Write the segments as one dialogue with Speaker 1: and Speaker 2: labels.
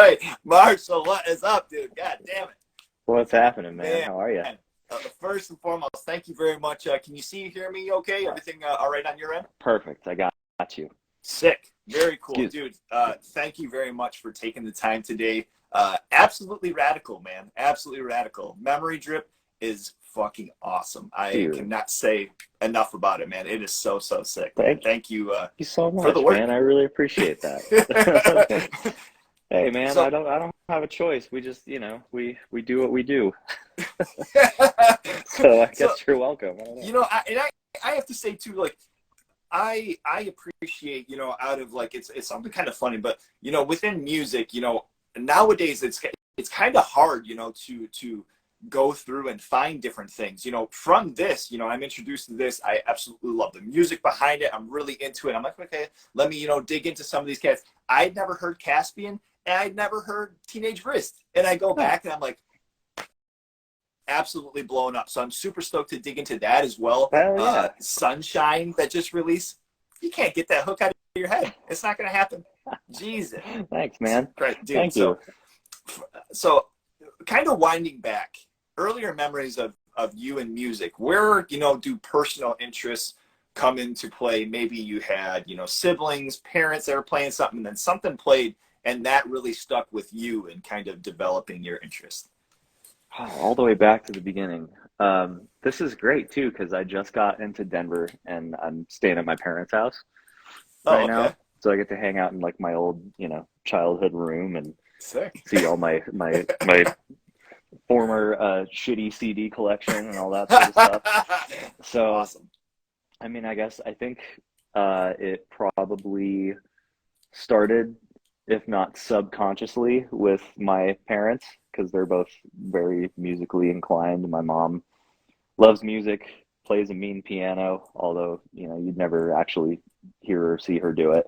Speaker 1: right. Marshall, what is up, dude? God damn it.
Speaker 2: What's happening, man? How are you?
Speaker 1: First and foremost, thank you very much. Can you see, hear me okay? Everything all right on your end?
Speaker 2: Perfect. I got you.
Speaker 1: Sick. Very cool, dude. Thank you very much for taking the time today. Absolutely radical, man. Absolutely radical. Memorydrip is fucking awesome. I cannot say enough about it, man. It is so sick. Thank you.
Speaker 2: Thank you so much,
Speaker 1: for the work.
Speaker 2: man. I really appreciate that. Hey, man,
Speaker 1: So,
Speaker 2: I don't have a choice. We just, we do what we do. So I guess you're welcome. I don't know.
Speaker 1: I have to say too, like, I appreciate, out of like, it's something kind of funny, but within music, nowadays it's kind of hard, to go through and find different things. From this, I'm introduced to this. I absolutely love the music behind it. I'm really into it. I'm like, okay, let me, dig into some of these cats. I'd never heard Caspian and I'd never heard Teenage Wrist. And I go back and I'm like, absolutely blown up. So I'm super stoked to dig into that as well.
Speaker 2: Hell yeah.
Speaker 1: Sunshine that just released. You can't get that hook out of your head. It's not going to happen. Jesus.
Speaker 2: Thanks, man.
Speaker 1: Great, dude.
Speaker 2: Thank you.
Speaker 1: So kind of winding back, earlier memories of you and music, where, do personal interests come into play? Maybe you had, siblings, parents that were playing something, and then something played, and that really stuck with you in kind of developing your interest.
Speaker 2: All the way back to the beginning. This is great too, because I just got into Denver and I'm staying at my parents' house right now. So I get to hang out in like my old, childhood room and see all my former shitty CD collection and all that sort of stuff. So
Speaker 1: awesome.
Speaker 2: I mean, I think it probably started, if not subconsciously, with my parents, because they're both very musically inclined. My mom loves music, plays a mean piano, although, you'd never actually hear or see her do it.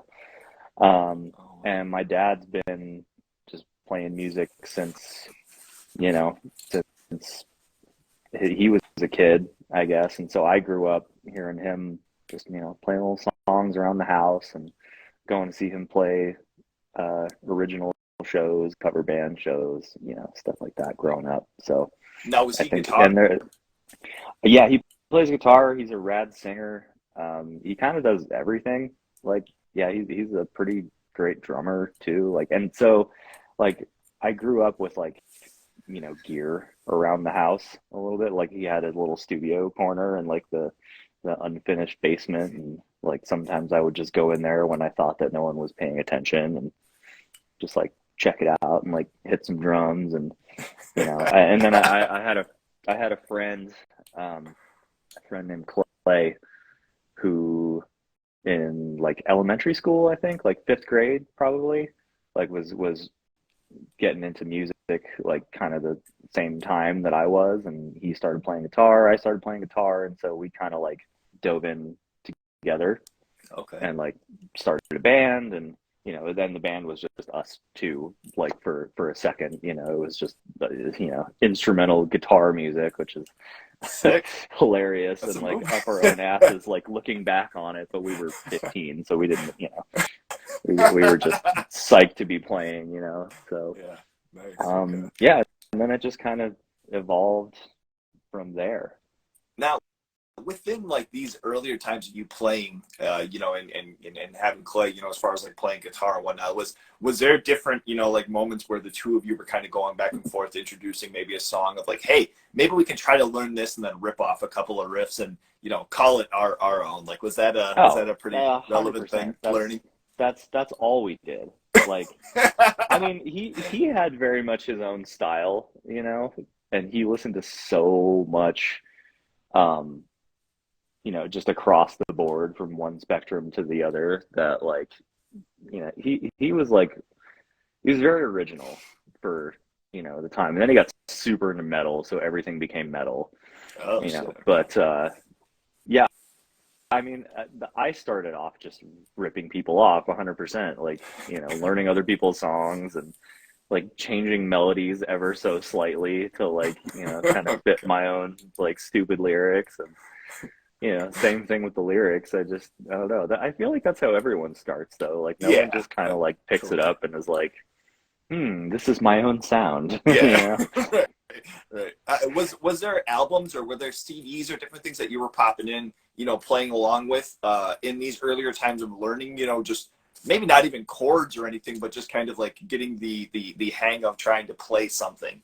Speaker 2: And my dad's been just playing music since he was a kid, I guess. And so I grew up hearing him just, playing little songs around the house and going to see him play original shows, cover band shows, stuff like that growing up. So
Speaker 1: now, was he guitar?
Speaker 2: Yeah, he plays guitar. He's a rad singer. He kind of does everything. Like, yeah, he's a pretty great drummer too. Like, and so like I grew up with like, gear around the house a little bit. Like he had a little studio corner and like the unfinished basement, and like sometimes I would just go in there when I thought that no one was paying attention and just like check it out and like hit some drums and and then I had a friend named Clay who in like elementary school, I think like 5th grade probably, like was getting into music like kind of the same time that I was, and he started playing guitar, I started playing guitar, and so we kind of like dove in together and like started a band. And then the band was just us two, like for a second, it was just instrumental guitar music, which is
Speaker 1: sick.
Speaker 2: Hilarious. That's and like up our own asses like looking back on it, but we were 15, so we didn't we were just psyched to be playing, so
Speaker 1: nice.
Speaker 2: Yeah, and then it just kind of evolved from there.
Speaker 1: Now, within like these earlier times of you playing, and having Clay, as far as like playing guitar and whatnot, was there different, like moments where the two of you were kind of going back and forth, introducing maybe a song of like, hey, maybe we can try to learn this and then rip off a couple of riffs and, call it our own? Like, was that a pretty relevant thing, learning?
Speaker 2: That's all we did. Like, I mean, he had very much his own style, and he listened to so much, just across the board from one spectrum to the other, that like, he was very original for, the time. And then he got super into metal, so everything became metal, but, yeah, I mean, I started off just ripping people off 100%, like, learning other people's songs and like changing melodies ever so slightly to like, kind of fit my own like stupid lyrics. And, same thing with the lyrics. I don't know. I feel like that's how everyone starts though. Like no one just kind of like picks it up and is like, This is my own sound. You
Speaker 1: Yeah.
Speaker 2: know?
Speaker 1: Right. Right. Was there albums or were there CDs or different things that you were popping in, playing along with in these earlier times of learning, just maybe not even chords or anything, but just kind of like getting the hang of trying to play something?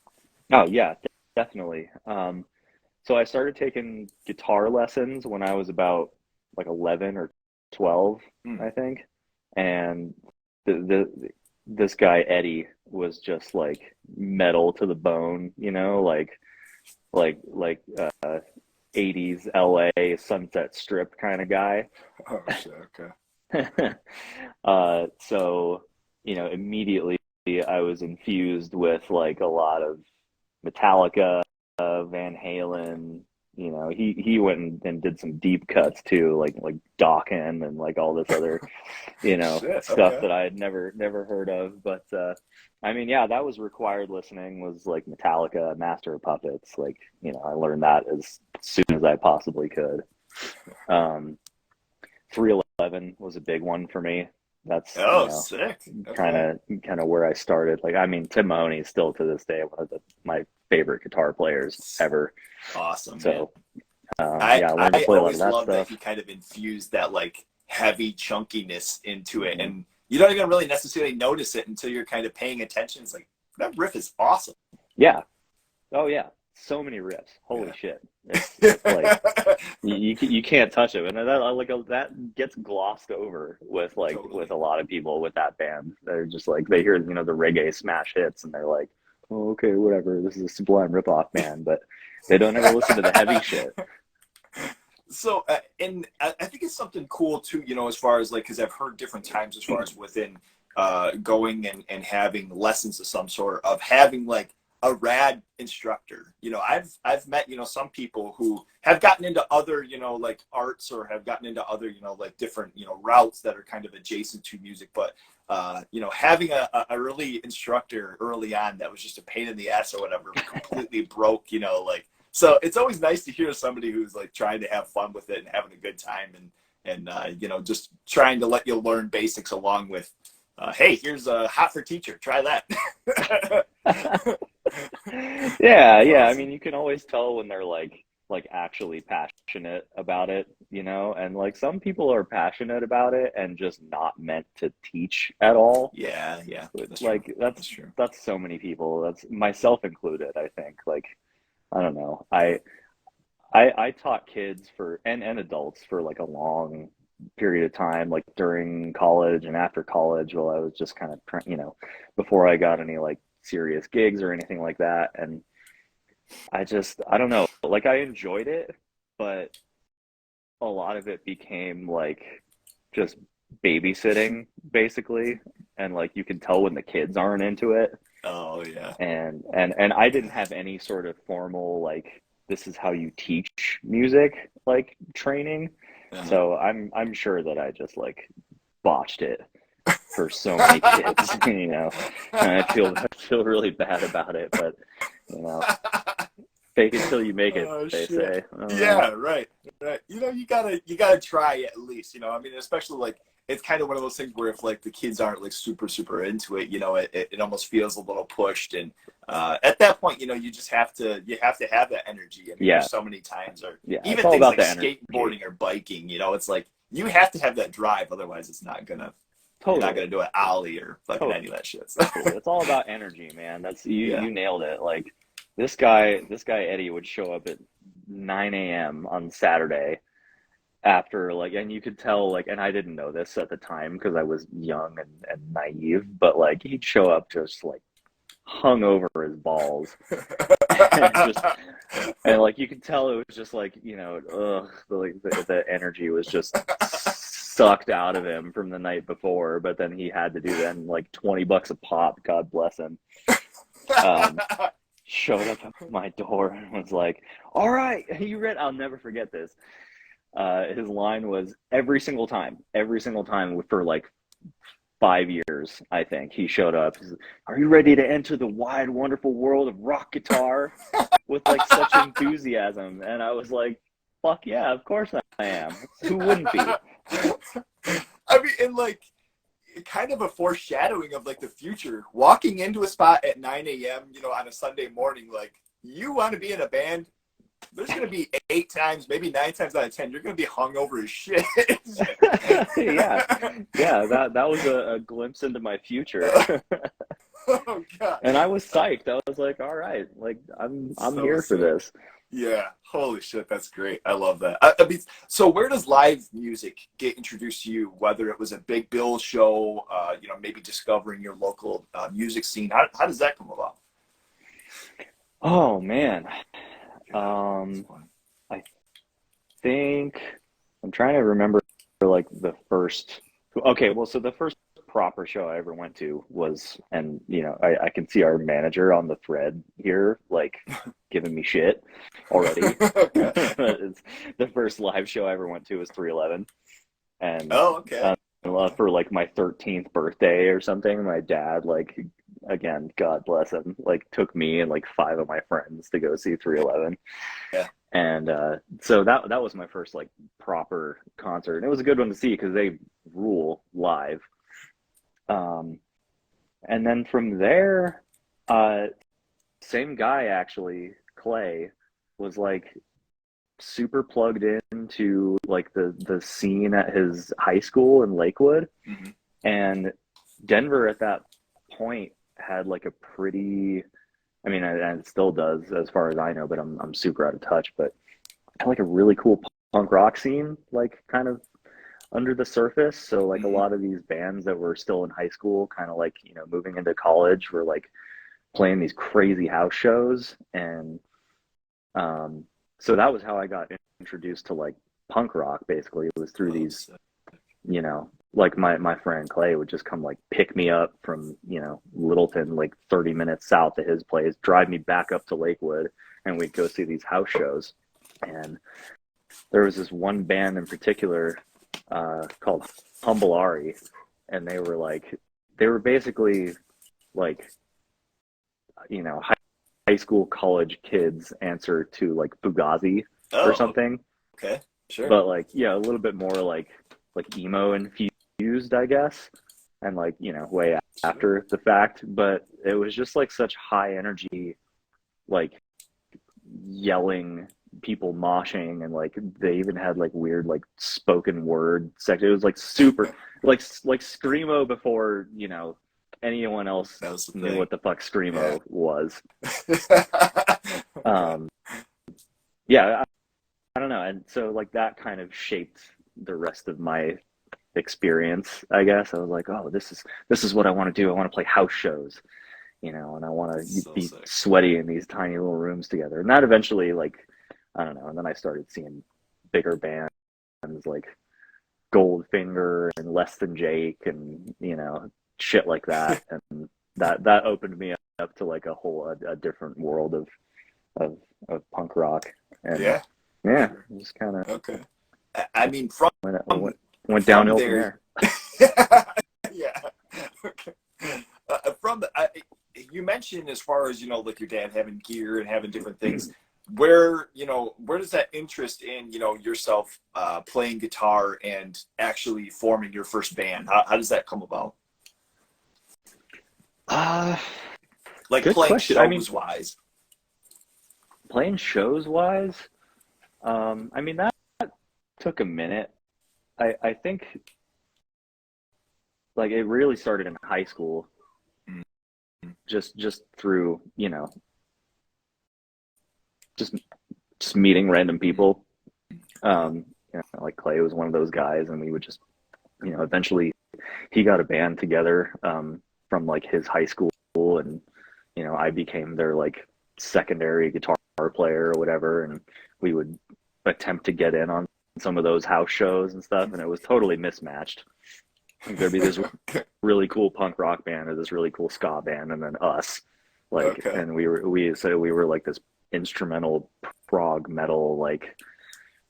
Speaker 2: Oh yeah, definitely. So I started taking guitar lessons when I was about like 11 or 12,
Speaker 1: Mm.
Speaker 2: I think. And this guy Eddie was just like metal to the bone, like 80s LA Sunset Strip kind of guy.
Speaker 1: Oh shit. Okay.
Speaker 2: So, immediately I was infused with like a lot of Metallica, Van Halen. He went and did some deep cuts too, like Dokken and like all this other,
Speaker 1: Shit.
Speaker 2: stuff
Speaker 1: Okay.
Speaker 2: that I had never heard of. But I mean, yeah, that was required listening was like Metallica, Master of Puppets. Like, I learned that as soon as I possibly could. Um, 311 was a big one for me. That's,
Speaker 1: Oh, sick.
Speaker 2: kind
Speaker 1: Okay.
Speaker 2: of kind of where I started. Like, I mean, Tim Mahoney is still to this day one of my favorite guitar players ever.
Speaker 1: Awesome, man.
Speaker 2: So, yeah, I learned to
Speaker 1: I
Speaker 2: play a lot of
Speaker 1: always
Speaker 2: that
Speaker 1: love that
Speaker 2: stuff.
Speaker 1: he kind of infused that like heavy chunkiness into it,
Speaker 2: Hmm.
Speaker 1: and you don't even really necessarily notice it until you're kind of paying attention. It's like that riff is awesome.
Speaker 2: Yeah. Oh yeah. So many riffs. Holy
Speaker 1: Yeah.
Speaker 2: shit. It's like you can't touch it, and that gets glossed over with with
Speaker 1: Totally.
Speaker 2: a lot of people with that band. They're just like they hear the reggae smash hits, and they're like, oh, okay, whatever. This is a Sublime ripoff band, but they don't ever listen to the heavy shit.
Speaker 1: So, and I think it's something cool too, as far as like, because I've heard different times as far as within going and having lessons of some sort of having like a rad instructor. I've met, some people who have gotten into other, like arts or have gotten into other, like different, routes that are kind of adjacent to music. But, having a early instructor early on that was just a pain in the ass or whatever, completely broke, like, so it's always nice to hear somebody who's like trying to have fun with it and having a good time and just trying to let you learn basics along with, hey, here's a hot for teacher, try that.
Speaker 2: Yeah,
Speaker 1: That's
Speaker 2: yeah. I
Speaker 1: awesome.
Speaker 2: mean, you can always tell when they're like actually passionate about it, and like some people are passionate about it and just not meant to teach at all.
Speaker 1: Yeah, yeah,
Speaker 2: But
Speaker 1: that's true.
Speaker 2: like
Speaker 1: That's true.
Speaker 2: that's so many people. That's myself included, I think. Like I don't know. I taught kids and adults for like a long period of time, like during college and after college, while I was just kind of, before I got any like serious gigs or anything like that. And I don't know, like I enjoyed it, but a lot of it became like just babysitting basically. And like you can tell when the kids aren't into it.
Speaker 1: Oh yeah.
Speaker 2: And I didn't have any sort of formal like this is how you teach music like training.
Speaker 1: Uh-huh.
Speaker 2: So I'm sure that I just like botched it for so many kids, And I feel really bad about it, but you know, fake it till you make it,
Speaker 1: Oh
Speaker 2: they
Speaker 1: shit.
Speaker 2: say. I don't know.
Speaker 1: Yeah, right. Right. You gotta try at least, I mean, especially like it's kind of one of those things where if like the kids aren't like super into it, it almost feels a little pushed. And at that point, you just you have to have that energy. I mean,
Speaker 2: Yeah,
Speaker 1: there's so many times or
Speaker 2: yeah, it's
Speaker 1: even
Speaker 2: all
Speaker 1: things
Speaker 2: about
Speaker 1: like
Speaker 2: the energy.
Speaker 1: skateboarding or biking, it's like you have to have that drive, otherwise it's not gonna you're not
Speaker 2: Totally,
Speaker 1: gonna do an ollie or fucking any
Speaker 2: totally.
Speaker 1: of that shit.
Speaker 2: Totally. It's all about energy, man. That's you
Speaker 1: Yeah.
Speaker 2: you nailed it. Like this guy Eddie would show up at 9 a.m. on Saturday after like and you could tell like and I didn't know this at the time because I was young and naive, but like he'd show up just like hung over his balls and just and like you could tell it was just like, the energy was just sucked out of him from the night before, but then he had to do then like $20 a pop, God bless him. Um, Showed up at my door and was like, "All right, you ready?" I'll never forget this. His line was every single time for like 5 years, I think he showed up. He's like, "Are you ready to enter the wide, wonderful world of rock guitar?" With like such enthusiasm, and I was like, "Fuck yeah, of course I am. Who wouldn't be?"
Speaker 1: I mean, and like kind of a foreshadowing of like the future. Walking into a spot at 9 a.m., you know, on a Sunday morning, like you want to be in a band. There's going to be 8 times, maybe 9 times out of 10, you're going to be hungover as shit.
Speaker 2: Yeah, yeah, that was a glimpse into my future.
Speaker 1: Oh God.
Speaker 2: And I was psyched. I was like, all right, like I'm
Speaker 1: So
Speaker 2: here for
Speaker 1: sick.
Speaker 2: this.
Speaker 1: Yeah. Holy shit. That's great. I love that. I mean, so where does live music get introduced to you? Whether it was a big bill show, you know, maybe discovering your local music scene. How does that come about?
Speaker 2: Oh man.
Speaker 1: God, that's
Speaker 2: Um,
Speaker 1: fun.
Speaker 2: I think I'm trying to remember like the first. Okay, well, so the first proper show I ever went to was, and you know, I can see our manager on the thread here, like giving me shit already.
Speaker 1: Okay.
Speaker 2: It's, the first live show I ever went to was 311, and
Speaker 1: Oh, okay. Okay.
Speaker 2: for like my 13th birthday or something, my dad, like, again, God bless him, like took me and like 5 of my friends to go see 311.
Speaker 1: Yeah.
Speaker 2: And so that was my first like proper concert, and it was a good one to see because they rule live. Um, and then from there, uh, same guy actually, Clay, was like super plugged into like the scene at his high school in Lakewood,
Speaker 1: Hmm.
Speaker 2: and Denver at that point had like a pretty, I mean, and it still does as far as I know, but I'm super out of touch, but had like a really cool punk rock scene, like kind of under the surface. So like a
Speaker 1: Hmm.
Speaker 2: lot of these bands that were still in high school, kind of like, you know, moving into college, were like playing these crazy house shows. And um, so that was how I got introduced to like punk rock. Basically, it was through
Speaker 1: Oh,
Speaker 2: these,
Speaker 1: sick.
Speaker 2: you know, like my friend Clay would just come like pick me up from, you know, Littleton, like 30 minutes south of his place, drive me back up to Lakewood, and we'd go see these house shows. And there was this one band in particular called Humble Ari, and they were basically like, you know, high school college kids answer to like Fugazi or
Speaker 1: Oh,
Speaker 2: something,
Speaker 1: okay. Sure.
Speaker 2: but like, yeah, a little bit more like emo infused, I guess, and like, you know, way
Speaker 1: Sure.
Speaker 2: after the fact. But it was just like such high energy, like yelling, people moshing, and like they even had like weird like spoken word section. It was like super like screamo before, you know, anyone else
Speaker 1: That was the
Speaker 2: knew
Speaker 1: thing.
Speaker 2: what the fuck
Speaker 1: Yeah.
Speaker 2: screamo was.
Speaker 1: Okay.
Speaker 2: um yeah, I don't know. And so like that kind of shaped the rest of my experience, I guess. I was like, oh, this is what I want to do. I want to play house shows, you know, and I want to
Speaker 1: So
Speaker 2: be
Speaker 1: sick.
Speaker 2: sweaty in these tiny little rooms together. And that eventually, like, I don't know. And then I started seeing bigger bands like Goldfinger and Less Than Jake, and you know, shit like that. And that opened me up to like a whole a different world of punk rock. And
Speaker 1: Yeah,
Speaker 2: yeah,
Speaker 1: sure.
Speaker 2: it just kind of
Speaker 1: Okay. I mean, from
Speaker 2: went,
Speaker 1: from
Speaker 2: went
Speaker 1: from
Speaker 2: downhill from
Speaker 1: there.
Speaker 2: there.
Speaker 1: Yeah. Okay. From the, you mentioned as far as you know, like your dad having gear and having different things. Where you know, where does that interest in you know yourself playing guitar and actually forming your first band? How does that come about?
Speaker 2: Uh,
Speaker 1: Like
Speaker 2: Good
Speaker 1: playing
Speaker 2: question. I mean,
Speaker 1: shows wise.
Speaker 2: playing shows wise, I mean that took a minute. I think like it really started in high school,
Speaker 1: Mhm.
Speaker 2: just through, you know, just just meeting random people.
Speaker 1: Yeah.
Speaker 2: You know, like Clay was one of those guys, and we would just, you know, eventually he got a band together from like his high school, and you know, I became their like secondary guitar player or whatever, and we would attempt to get in on some of those house shows and stuff, and it was totally mismatched. Like there'd be this
Speaker 1: Okay.
Speaker 2: really cool punk rock band or this really cool ska band, and then us, like,
Speaker 1: Okay.
Speaker 2: and we were like this instrumental prog metal, like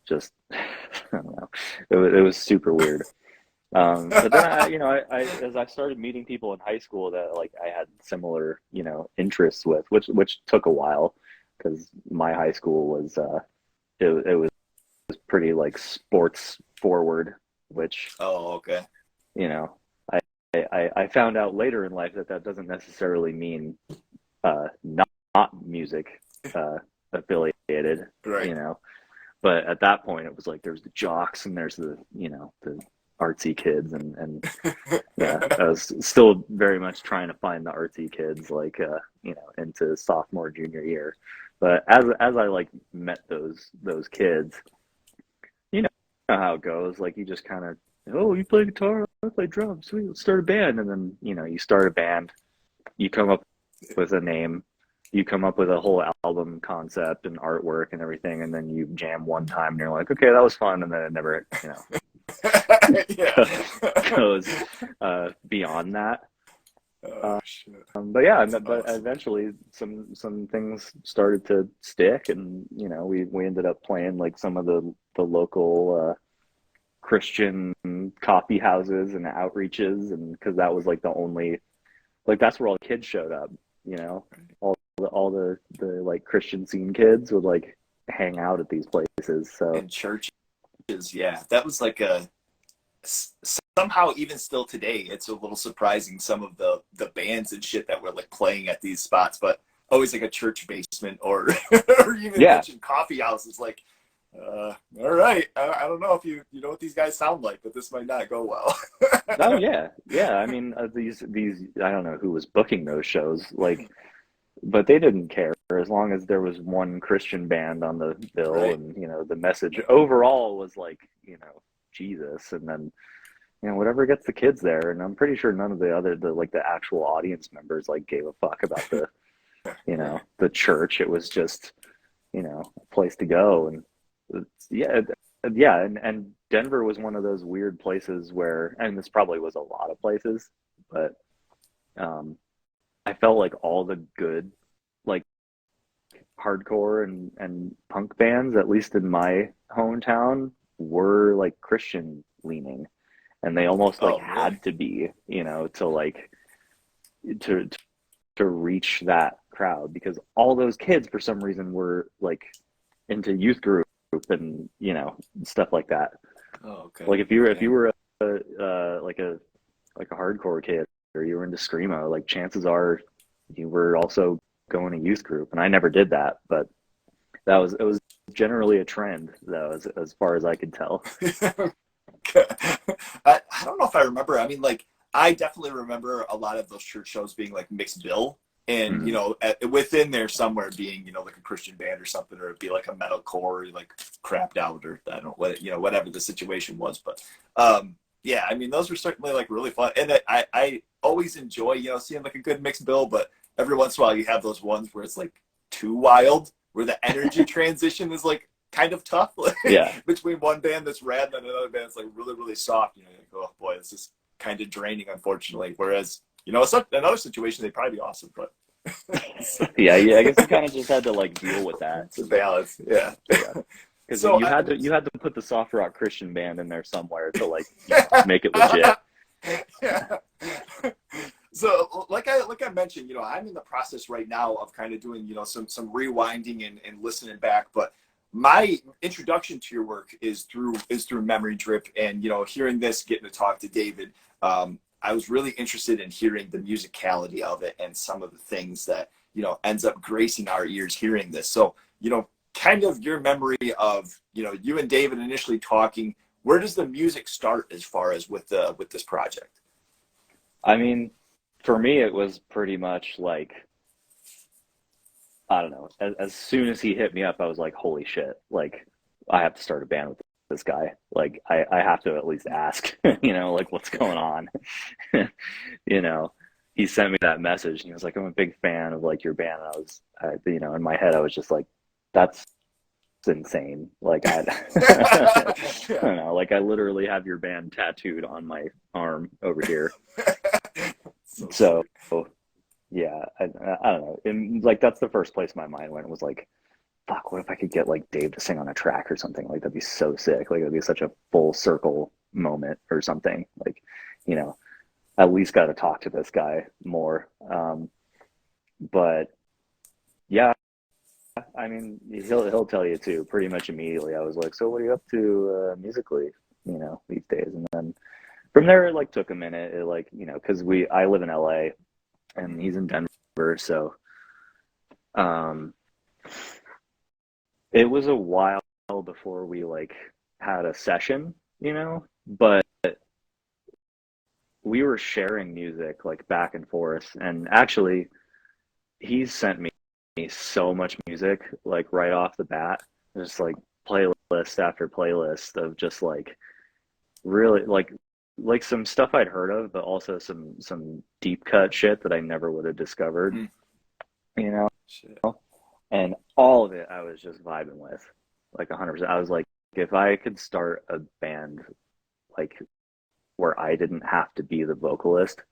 Speaker 2: just I don't know, it was super weird. But then you know, I as I started meeting people in high school that like I had similar, you know, interests with, which took a while because my high school was it was pretty like sports forward, which
Speaker 1: Oh, okay.
Speaker 2: you know, I I found out later in life that that doesn't necessarily mean not music affiliated,
Speaker 1: Right.
Speaker 2: you know. But at that point, it was like there's the jocks and there's the the artsy kids, and yeah, I was still very much trying to find the artsy kids, like into sophomore junior year. But as I like met those kids, you know how it goes. Like you just kind of, oh, you play guitar, I play drums, sweet, let's start a band. And then you start a band, you come up with a name, you come up with a whole album concept and artwork and everything, and then you jam one time and you're like, okay, that was fun, and then it never
Speaker 1: Yeah.
Speaker 2: goes beyond that.
Speaker 1: Oh shit.
Speaker 2: But yeah,
Speaker 1: That's
Speaker 2: but
Speaker 1: awesome.
Speaker 2: eventually some things started to stick, and we ended up playing like some of the local Christian coffee houses and outreaches, and because that was like the only, like that's where all the kids showed up, you know, all the like Christian scene kids would like hang out at these places. So
Speaker 1: And churches, yeah, that was like a somehow even still today, it's a little surprising some of the bands and shit that were like playing at these spots, but always like a church basement or or even
Speaker 2: yeah,
Speaker 1: mentioned coffee houses. Like, all right, I don't know if you know what these guys sound like, but this might not go well.
Speaker 2: oh yeah. I mean, these I don't know who was booking those shows, like, but they didn't care as long as there was one Christian band on the bill,
Speaker 1: Right.
Speaker 2: and the message overall was like Jesus, and then whatever gets the kids there. And I'm pretty sure none of the actual audience members like gave a fuck about
Speaker 1: Right.
Speaker 2: the church. It was just a place to go. And yeah, yeah. And Denver was one of those weird places where, and this probably was a lot of places, but um I felt like all the good like hardcore and punk bands, at least in my hometown, were like Christian leaning, and they almost like
Speaker 1: Oh, really?
Speaker 2: had to be, to like to to reach that crowd, because all those kids for some reason were like into youth group and stuff like that.
Speaker 1: Oh, okay.
Speaker 2: Like if you
Speaker 1: Yeah.
Speaker 2: were like a hardcore kid, or you were into screamo, like chances are you were also going to youth group. And I never did that, but it was generally a trend though, as far as I could tell.
Speaker 1: I don't know if I remember. I mean, like, I definitely remember a lot of those church shows being like mixed bill, and
Speaker 2: Mm.
Speaker 1: within there somewhere being like a Christian band or something, or it'd be like a metalcore, like crapped out, or I don't know what whatever the situation was. But yeah, I mean, those were certainly like really fun, and I always enjoy seeing like a good mixed bill, but every once in a while you have those ones where it's like too wild, where the energy transition is like kind of tough, like
Speaker 2: Yeah.
Speaker 1: between one band that's rad and another band that's like really, really soft. You're like, oh boy, this is kind of draining, unfortunately. Whereas, it's another situation, they'd probably be awesome, but
Speaker 2: Yeah, yeah. I guess you kind of just had to like deal with that.
Speaker 1: it's a balance. Yeah.
Speaker 2: Yeah. Because
Speaker 1: So,
Speaker 2: you had to put the soft rock Christian band in there somewhere to like make it legit.
Speaker 1: yeah. So like I mentioned, I'm in the process right now of kind of doing, some rewinding and listening back. But my introduction to your work is through Memorydrip, and hearing this, getting to talk to David. I was really interested in hearing the musicality of it and some of the things that ends up gracing our ears hearing this. So kind of your memory of you and David initially talking. Where does the music start as far as with this project?
Speaker 2: I mean, for me, it was pretty much like, I don't know. As soon as he hit me up, I was like, holy shit! Like, I have to start a band with this guy. Like, I have to at least ask, like what's going on. you know, he sent me that message, and he was like, I'm a big fan of like your band. And in my head, I was just like, that's insane. Like, I
Speaker 1: Yeah.
Speaker 2: don't know. Like, I literally have your band tattooed on my arm over here.
Speaker 1: So
Speaker 2: So
Speaker 1: sick.
Speaker 2: yeah, I don't know. And like that's the first place my mind went, was like, fuck, what if I could get like Dave to sing on a track or something? Like that'd be so sick. Like it'd be such a full circle moment or something. Like, you know, at least got to talk to this guy more. But yeah, I mean, he'll tell you too, pretty much immediately. I was like, so what are you up to musically, these days? And then from there, it like took a minute. It like, you know, because I live in LA and he's in Denver, so um, it was a while before we like had a session, you know, but we were sharing music like back and forth, and actually he's sent me so much music like right off the bat, just like playlist after playlist of just like really like some stuff I'd heard of, but also some deep cut shit that I never would have discovered,
Speaker 1: Mm.
Speaker 2: you know.
Speaker 1: Shit.
Speaker 2: And all of it I was just vibing with, like 100%. I was like, if I could start a band like where I didn't have to be the vocalist,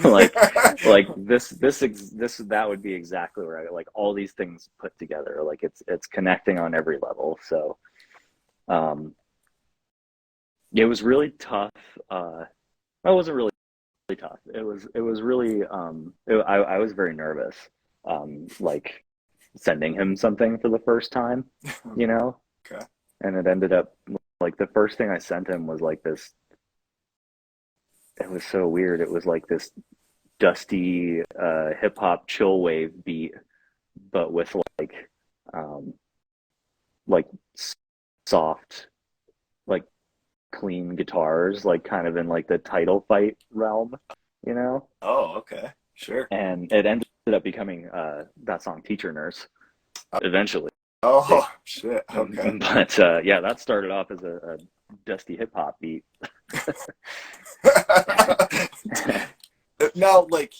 Speaker 2: like that would be exactly where I like all these things put together. Like it's connecting on every level. So um, it was really tough. It wasn't really tough. It was really I was very nervous. Like sending him something for the first time, you know,
Speaker 1: Okay.
Speaker 2: and it ended up like the first thing I sent him was like this. It was so weird. It was like this dusty hip hop chill wave beat, but with um, like soft, like clean guitars, like kind of in like the title fight realm, you know.
Speaker 1: Oh, okay. Sure.
Speaker 2: And it ended up becoming that song "Teacher Nurse" eventually.
Speaker 1: Oh, shit. Okay.
Speaker 2: But yeah, that started off as a dusty hip hop beat.
Speaker 1: Now, like,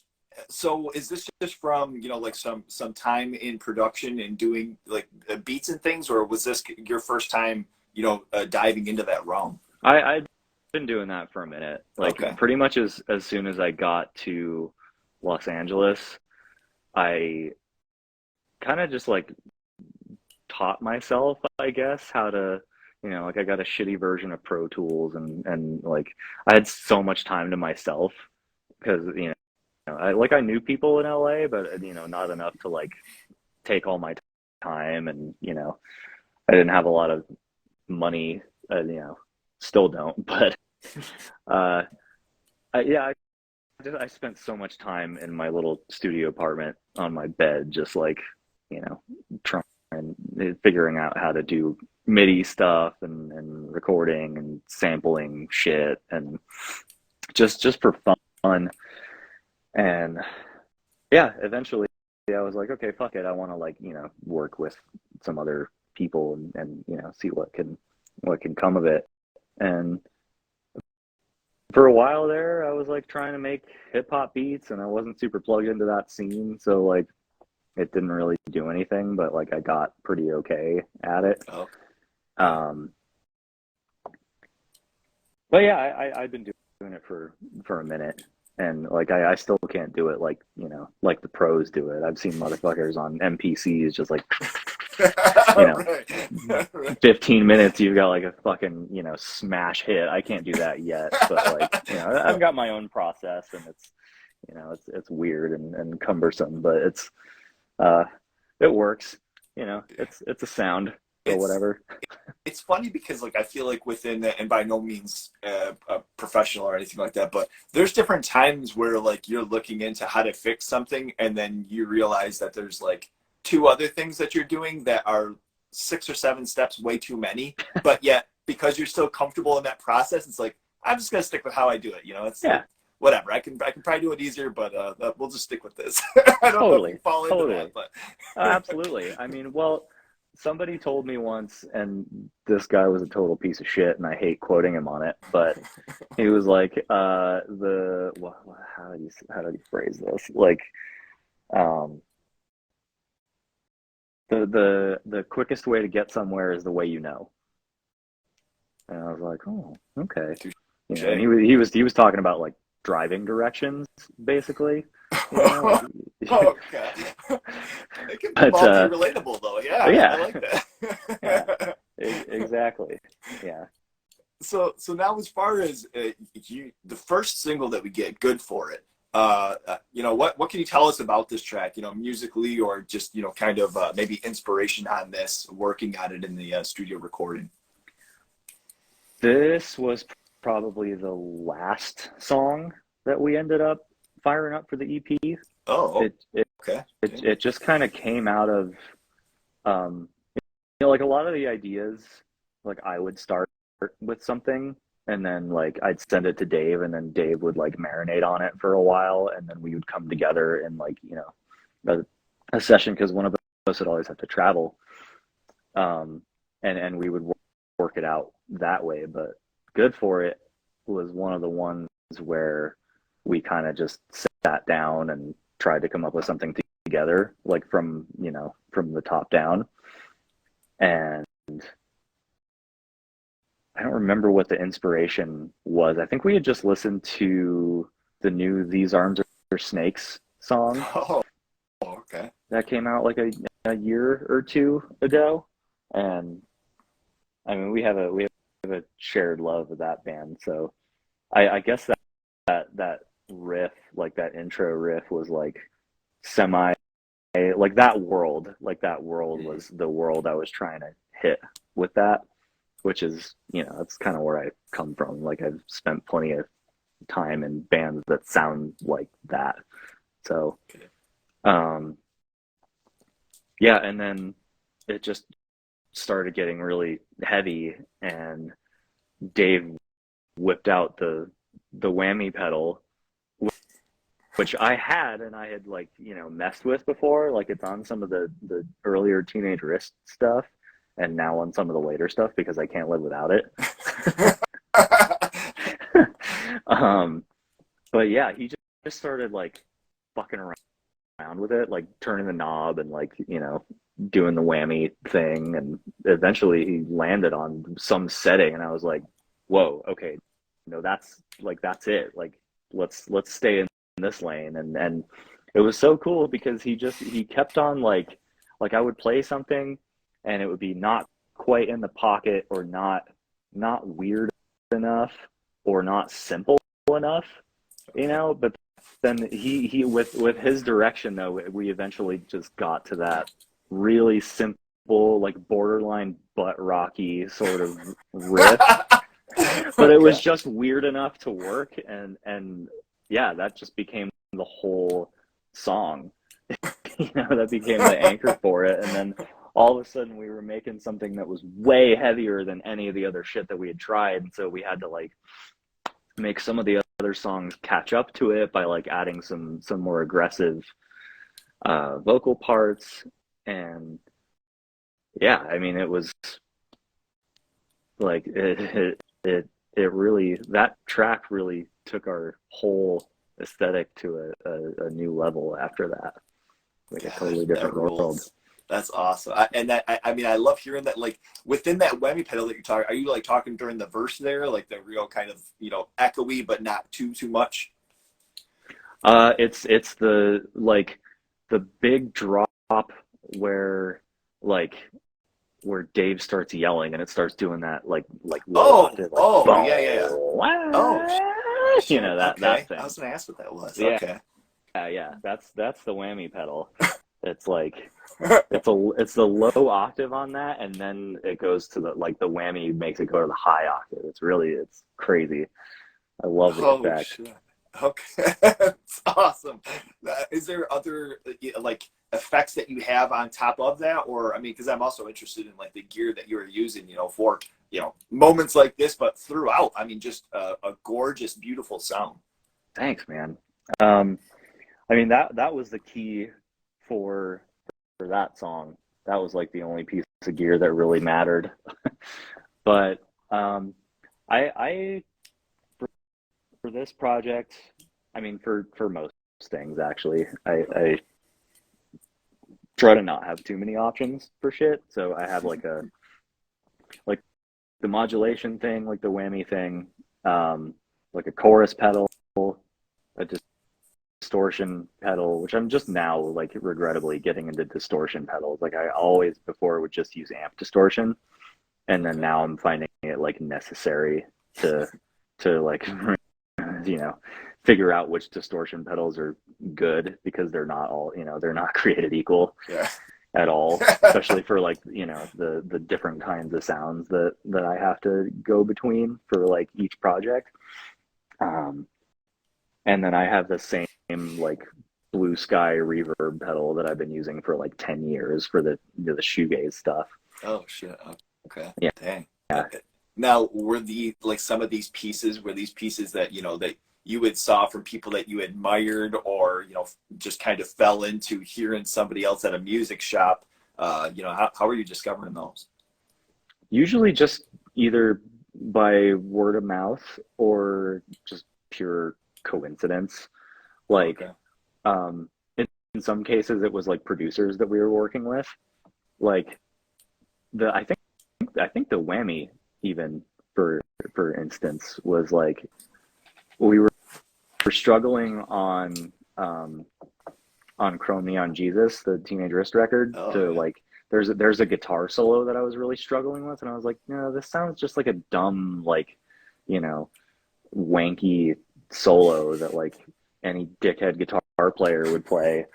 Speaker 1: so is this just from, you know, like some time in production and doing like beats and things, or was this your first time, you know, diving into that realm?
Speaker 2: I'd been doing that for a minute, like
Speaker 1: Okay.
Speaker 2: pretty much as soon as I got to Los Angeles, I kind of just like taught myself, I guess, how to, you know, like I got a shitty version of Pro Tools, and like I had so much time to myself because, you know, I knew people in LA, but you know, not enough to like take all my time, and you know, I didn't have a lot of money, you know, still don't, but uh, yeah, I spent so much time in my little studio apartment on my bed, just like, you know, trying figuring out how to do MIDI stuff and recording and sampling shit and just for fun. And yeah, eventually I was like, okay, fuck it. I want to like, you know, work with some other people and you know, see what can come of it. And for a while there, I was like trying to make hip hop beats, and I wasn't super plugged into that scene, so like it didn't really do anything, but like I got pretty okay at it.
Speaker 1: Oh,
Speaker 2: Um, but yeah, I've been doing it for a minute, and like I still can't do it like, you know, like the pros do it. I've seen motherfuckers on MPCs just like, you know,
Speaker 1: right. Right.
Speaker 2: 15 minutes you've got like a fucking, you know, smash hit. I can't do that yet, but like, you know, I've got my own process, and it's, you know, it's weird and cumbersome, but uh it works. You know, it's a sound or
Speaker 1: It's
Speaker 2: whatever.
Speaker 1: it's funny because like I feel like within the, and by no means a professional or anything like that, but there's different times where like you're looking into how to fix something, and then you realize that there's like two other things that you're doing that are 6 or 7 steps way too many, but yet because you're still comfortable in that process, it's like I'm just gonna stick with how I do it. You know, it's
Speaker 2: Yeah,
Speaker 1: whatever. I can probably do it easier, but we'll just stick with this. I don't know if
Speaker 2: totally,
Speaker 1: you fall into
Speaker 2: totally.
Speaker 1: that, but
Speaker 2: Absolutely. I mean, well, somebody told me once, and this guy was a total piece of shit, and I hate quoting him on it, but he was like, how did he phrase this? Like, um, the quickest way to get somewhere is the way you know. And I was like, oh, okay. You know, and
Speaker 1: touche.
Speaker 2: he was talking about like driving directions, basically. You know, like,
Speaker 1: Okay. It can be
Speaker 2: but
Speaker 1: multi-relatable though. Yeah, I
Speaker 2: yeah,
Speaker 1: like
Speaker 2: yeah,
Speaker 1: that.
Speaker 2: exactly. Yeah.
Speaker 1: So now as far as the first single that we get, "Good for It," you know, what can you tell us about this track? You know, musically, or just, you know, kind of maybe inspiration on this, working on it in the studio recording.
Speaker 2: This was probably the last song that we ended up firing up for the EP.
Speaker 1: Oh,
Speaker 2: It it
Speaker 1: okay.
Speaker 2: it just kind of came out of um, like a lot of the ideas. Like I would start with something, and then like I'd send it to Dave, and then Dave would like marinate on it for a while, and then we would come together and like a session because one of us would always have to travel, um, and we would work it out that way. But Good For It was one of the ones where we kind of just sat down and tried to come up with something together, like from the top down. And I don't remember what the inspiration was. I think we had just listened to the new "These Arms Are Snakes" song
Speaker 1: Oh, okay.
Speaker 2: that came out like a year or two ago, and I mean we have a shared love of that band. So I guess that riff, like that intro riff, was like semi like that world was the world I was trying to hit with that, which is that's kind of where I come from. Like I've spent plenty of time in bands that sound like that. So um yeah, and then it just started getting really heavy, and Dave whipped out the whammy pedal, which I had and I had like messed with before. Like it's on some of the earlier Teenage Wrist stuff, and now on some of the later stuff because I can't live without it. um, but yeah, he just started like fucking around with it, like turning the knob and like doing the whammy thing, and eventually he landed on some setting, and I was like, whoa, okay, that's it. Like let's stay in this lane, and it was so cool because he kept on like I would play something and it would be not quite in the pocket, or not weird enough, or not simple enough, but then he with his direction though, we eventually just got to that really simple, like borderline butt rocky sort of riff, but it was just weird enough to work, and yeah, that just became the whole song. That became the anchor for it, and then all of a sudden we were making something that was way heavier than any of the other shit that we had tried, and so we had to like make some of the other songs catch up to it by like adding some more aggressive vocal parts. And yeah, I mean it was like it really, that track really took our whole aesthetic to a new level after that, like a totally different world.
Speaker 1: That's awesome. I mean, I love hearing that. Like within that whammy pedal that you're talking, are you like talking during the verse there, like the real kind of echoey, but not too much?
Speaker 2: It's the like the big drop where like where Dave starts yelling and it starts doing that like low octave, like
Speaker 1: yeah. Oh,
Speaker 2: that
Speaker 1: okay.
Speaker 2: that thing.
Speaker 1: I was gonna ask what that was.
Speaker 2: Yeah,
Speaker 1: Okay.
Speaker 2: yeah. That's the whammy pedal. It's like it's the low octave on that, and then it goes to the like the whammy makes it go to the high octave. It's crazy. I love the effect.
Speaker 1: Shit. Okay, that's awesome. Is there other like effects that you have on top of that, or I mean, because I'm also interested in like the gear that you're using, for moments like this, but throughout. I mean, just a gorgeous, beautiful sound.
Speaker 2: Thanks, man. I mean that was the key for that song. That was like the only piece of gear that really mattered. But I for this project, I mean for most things actually, I try to not have too many options for shit. So I have like the modulation thing, like the whammy thing, like a chorus pedal, a distortion pedal, which I'm just now like regrettably getting into distortion pedals. Like I always before would just use amp distortion, and then now I'm finding it like necessary to like figure out which distortion pedals are good, because they're not all they're not created equal.
Speaker 1: Yeah.
Speaker 2: at all, especially for like, you know, the different kinds of sounds that I have to go between for like each project. Um, and then I have the same like blue sky reverb pedal that I've been using for like 10 years for the shoegaze stuff.
Speaker 1: Oh shit. Okay.
Speaker 2: Yeah.
Speaker 1: Dang.
Speaker 2: Yeah.
Speaker 1: Now, were the like some of these pieces were these pieces that that you would saw from people that you admired, or just kind of fell into hearing somebody else at a music shop? How are you discovering those?
Speaker 2: Usually just either by word of mouth or just pure coincidence. Like,
Speaker 1: Okay.
Speaker 2: um, in some cases, it was like producers that we were working with. Like the I think the whammy even for instance was like we were struggling on Chrome Neon Jesus, the Teenage Wrist record,
Speaker 1: Oh
Speaker 2: to
Speaker 1: yeah.
Speaker 2: like there's a guitar solo that I was really struggling with, and I was like, no, this sounds just like a dumb like, you know, wanky solo that like any dickhead guitar player would play.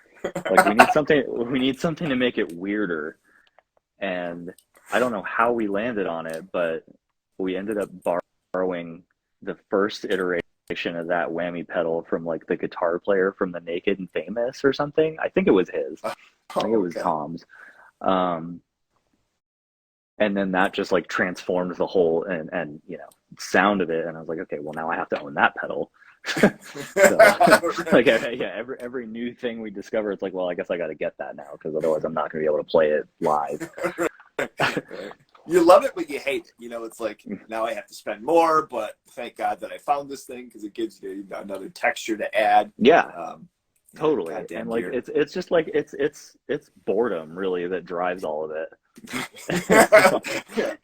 Speaker 2: Like we need something to make it weirder. And I don't know how we landed on it, but we ended up borrowing the first iteration of that whammy pedal from like the guitar player from the Naked and Famous or something. I think it was his. I think it
Speaker 1: Oh,
Speaker 2: was
Speaker 1: okay.
Speaker 2: Tom's. Um, and then that just like transformed the whole and you know sound of it. And I was like, okay, well now I have to own that pedal. So like yeah, every new thing we discover, it's like, well, I guess I got to get that now because otherwise I'm not going to be able to play it live.
Speaker 1: Right. You love it, but you hate it. It's like now I have to spend more, but thank God that I found this thing because it gives you another texture to add.
Speaker 2: Yeah,
Speaker 1: Um, yeah,
Speaker 2: totally.
Speaker 1: goddamn
Speaker 2: And like
Speaker 1: gear.
Speaker 2: it's just like it's boredom really that drives all of it.
Speaker 1: Yeah.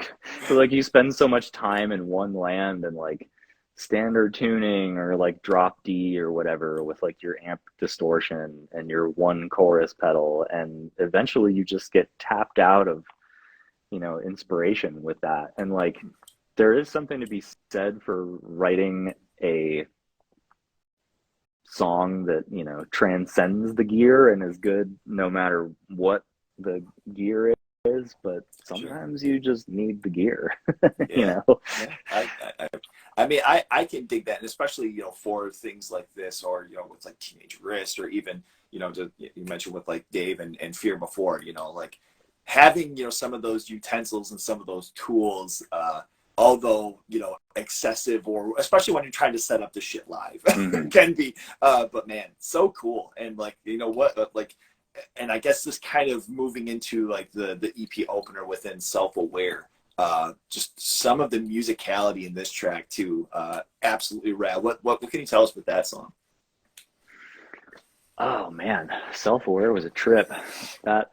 Speaker 2: So like you spend so much time in one land and like standard tuning or like drop D or whatever with like your amp distortion and your one chorus pedal, and eventually you just get tapped out of, you know, inspiration with that. And like there is something to be said for writing a song that, you know, transcends the gear and is good no matter what the gear is, but
Speaker 1: Sure.
Speaker 2: sometimes you just need the gear. You
Speaker 1: Yeah.
Speaker 2: know.
Speaker 1: Yeah. I mean, I can dig that, and especially for things like this, or with like Teenage Wrist, or even you mentioned with like Dave and Fear before, like having some of those utensils and some of those tools, although excessive, or especially when you're trying to set up the shit live,
Speaker 2: Mm-hmm.
Speaker 1: can be. But man, so cool, and like what like. And I guess this kind of moving into like the EP opener within Self-Aware, just some of the musicality in this track too, absolutely rad. What can you tell us with that song?
Speaker 2: Oh man, Self-Aware was a trip. That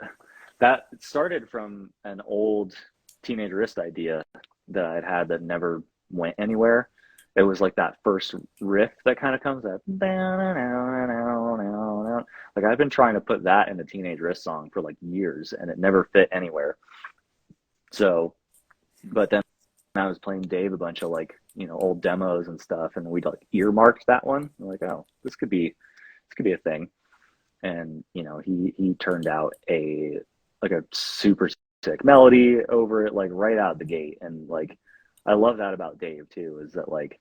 Speaker 2: that started from an old Teenage Wrist idea that I'd had that never went anywhere. It was like that first riff that kind of comes up. Like I've been trying to put that in a Teenage Wrist song for like years, and it never fit anywhere. So, but then I was playing Dave a bunch of like, you know, old demos and stuff, and we like earmarked that one. I'm like, oh, this could be a thing. And you know, he turned out a like a super sick melody over it, like right out the gate. And like I love that about Dave too, is that like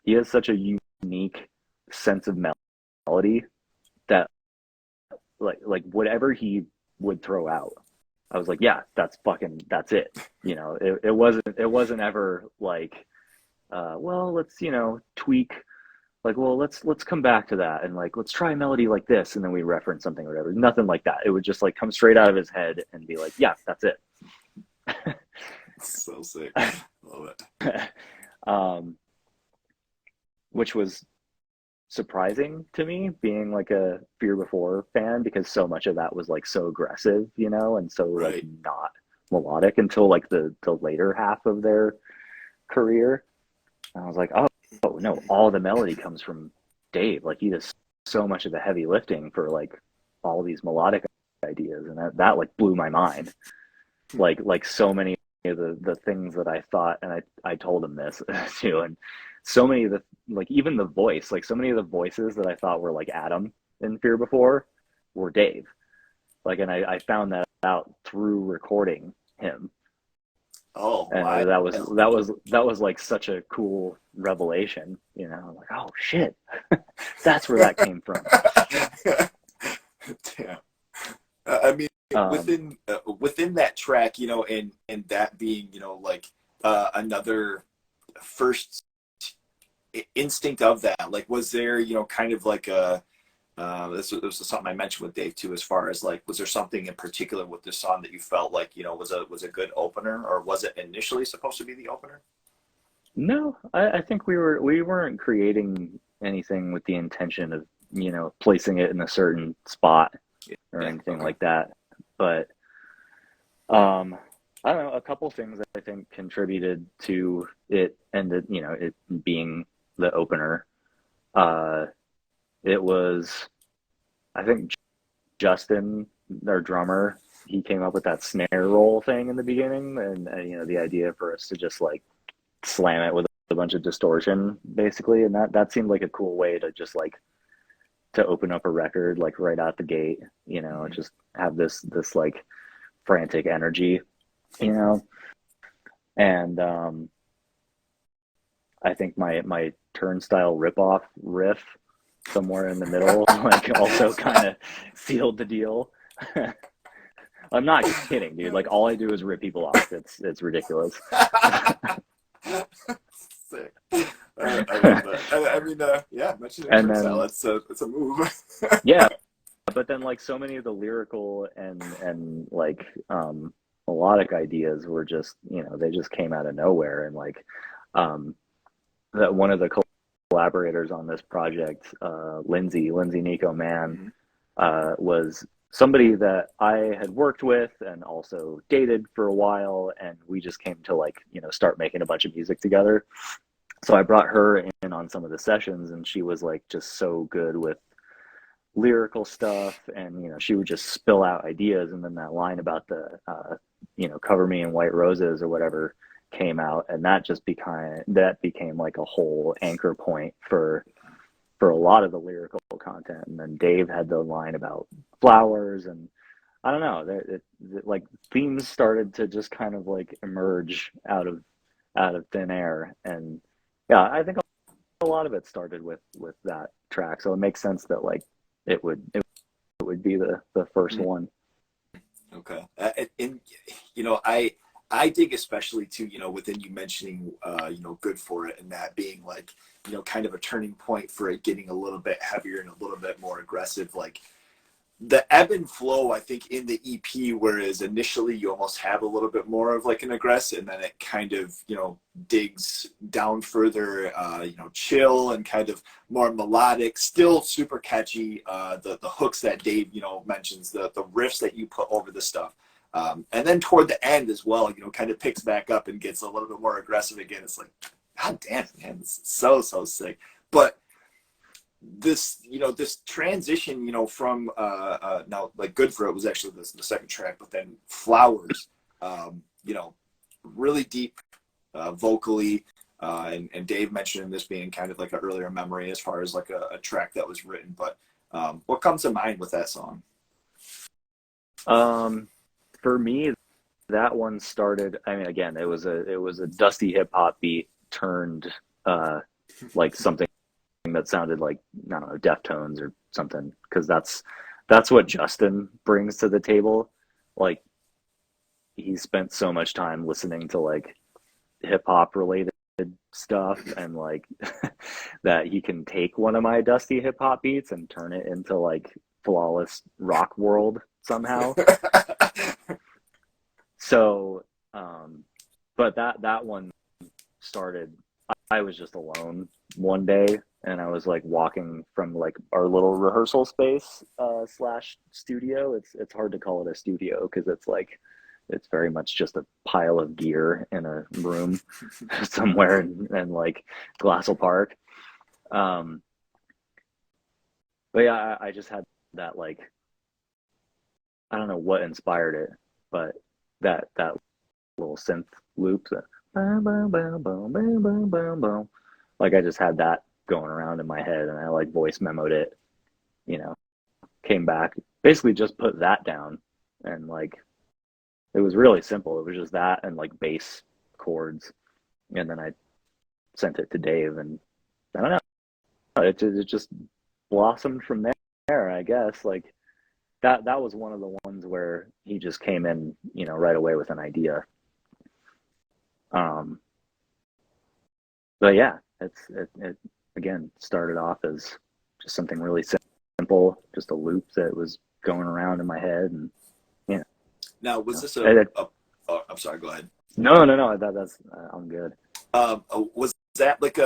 Speaker 2: he has such a unique sense of melody that like whatever he would throw out, I was like, yeah, that's it. You know, it wasn't ever like well, let's, you know, tweak, like, well, let's come back to that and like let's try a melody like this and then we reference something or whatever. Nothing like that. It would just like come straight out of his head and be like, yeah, that's it.
Speaker 1: So sick. Love it.
Speaker 2: um, which was surprising to me, being like a Fear Before fan, because so much of that was like so aggressive, you know, and so like
Speaker 1: Right.
Speaker 2: not melodic until like the later half of their career. And I was like, oh no, all the melody comes from Dave. Like he does so much of the heavy lifting for like all these melodic ideas, and that like blew my mind. Like so many of the things that I thought, and I told him this too, and so many of the, like even the voice, like so many of the voices that I thought were like Adam in Fear Before were Dave. Like, and I found that out through recording him.
Speaker 1: Oh,
Speaker 2: And
Speaker 1: wild.
Speaker 2: that was like such a cool revelation, you know. I'm like, oh shit, that's where that came from.
Speaker 1: Damn. I mean,
Speaker 2: Um,
Speaker 1: within that track, you know, and that being, you know, like another first instinct of that. Like, was there, you know, kind of like a this was something I mentioned with Dave too, as far as like, was there something in particular with this song that you felt like, you know, was a good opener, or was it initially supposed to be the opener?
Speaker 2: no, I think we weren't creating anything with the intention of, you know, placing it in a certain spot or
Speaker 1: Yeah.
Speaker 2: anything
Speaker 1: Okay.
Speaker 2: like that. But um, I don't know, a couple things that I think contributed to it and it, you know, it being the opener. Uh, it was, I think Justin, our drummer, he came up with that snare roll thing in the beginning, and you know, the idea for us to just like slam it with a bunch of distortion, basically, and that seemed like a cool way to just like to open up a record like right out the gate, you know,
Speaker 1: Mm-hmm.
Speaker 2: just have this like frantic energy, you know, and I think my turnstile ripoff riff somewhere in the middle like also kind of sealed the deal. I'm not kidding, dude. Like all I do is rip people off. It's ridiculous.
Speaker 1: Sick. I love that. I mean, yeah, mentioning
Speaker 2: And
Speaker 1: turnstile,
Speaker 2: then
Speaker 1: that's a move.
Speaker 2: yeah, but then like so many of the lyrical and like melodic ideas were just, you know, they just came out of nowhere. And like um that one of the collaborators on this project, Lindsay Nico Mann,
Speaker 1: Mhm.
Speaker 2: was somebody that I had worked with and also dated for a while, and we just came to like, you know, start making a bunch of music together. So I brought her in on some of the sessions, and she was like just so good with lyrical stuff, and you know, she would just spill out ideas, and then that line about the you know, cover me in white roses or whatever came out, and that became like a whole anchor point for a lot of the lyrical content. And then Dave had the line about flowers, and I don't know, like themes started to just kind of like emerge out of thin air. And yeah, I think a lot of it started with that track, so it makes sense that like it would be the first one.
Speaker 1: Okay. And you know, I dig especially too, you know, within you mentioning you know, good for it, and that being like, you know, kind of a turning point for it getting a little bit heavier and a little bit more aggressive. Like the ebb and flow, I think, in the EP, whereas initially you almost have a little bit more of like an aggressive, and then it kind of, you know, digs down further, you know, chill and kind of more melodic, still super catchy. The hooks that Dave, you know, mentions, the riffs that you put over the stuff. And then toward the end as well, you know, kind of picks back up and gets a little bit more aggressive again. It's like, God damn, man, this is so sick. But this, you know, this transition, you know, from now like good for it was actually the second track, but then flowers, you know, really deep vocally, and Dave mentioned this being kind of like an earlier memory as far as like a track that was written. But what comes to mind with that song?
Speaker 2: um for me, that one started, I mean, again, it was a dusty hip hop beat turned like something that sounded like, I don't know, Deftones or something, because that's what Justin brings to the table. Like he spent so much time listening to like hip hop related stuff, and like that he can take one of my dusty hip hop beats and turn it into like flawless rock world somehow. So but that one started, I was just alone one day, and I was like walking from like our little rehearsal space slash studio. It's hard to call it a studio because it's like it's very much just a pile of gear in a room somewhere in like Glassell Park. Um, but yeah, I just had that like, I don't know what inspired it, but that little synth loop that boom, boom, boom, boom, boom, boom, boom, boom. Like I just had that going around in my head, and I like voice memoed it, you know, came back, basically just put that down, and like it was really simple. It was just that and like bass chords, and then I sent it to Dave, and I don't know, it just blossomed from there, I guess. Like that was one of the ones where he just came in, right away with an idea. But yeah, it again started off as just something really simple, just a loop that was going around in my head, and yeah.
Speaker 1: Now, was this oh, I'm sorry, go ahead.
Speaker 2: No, that's I'm good.
Speaker 1: Was that like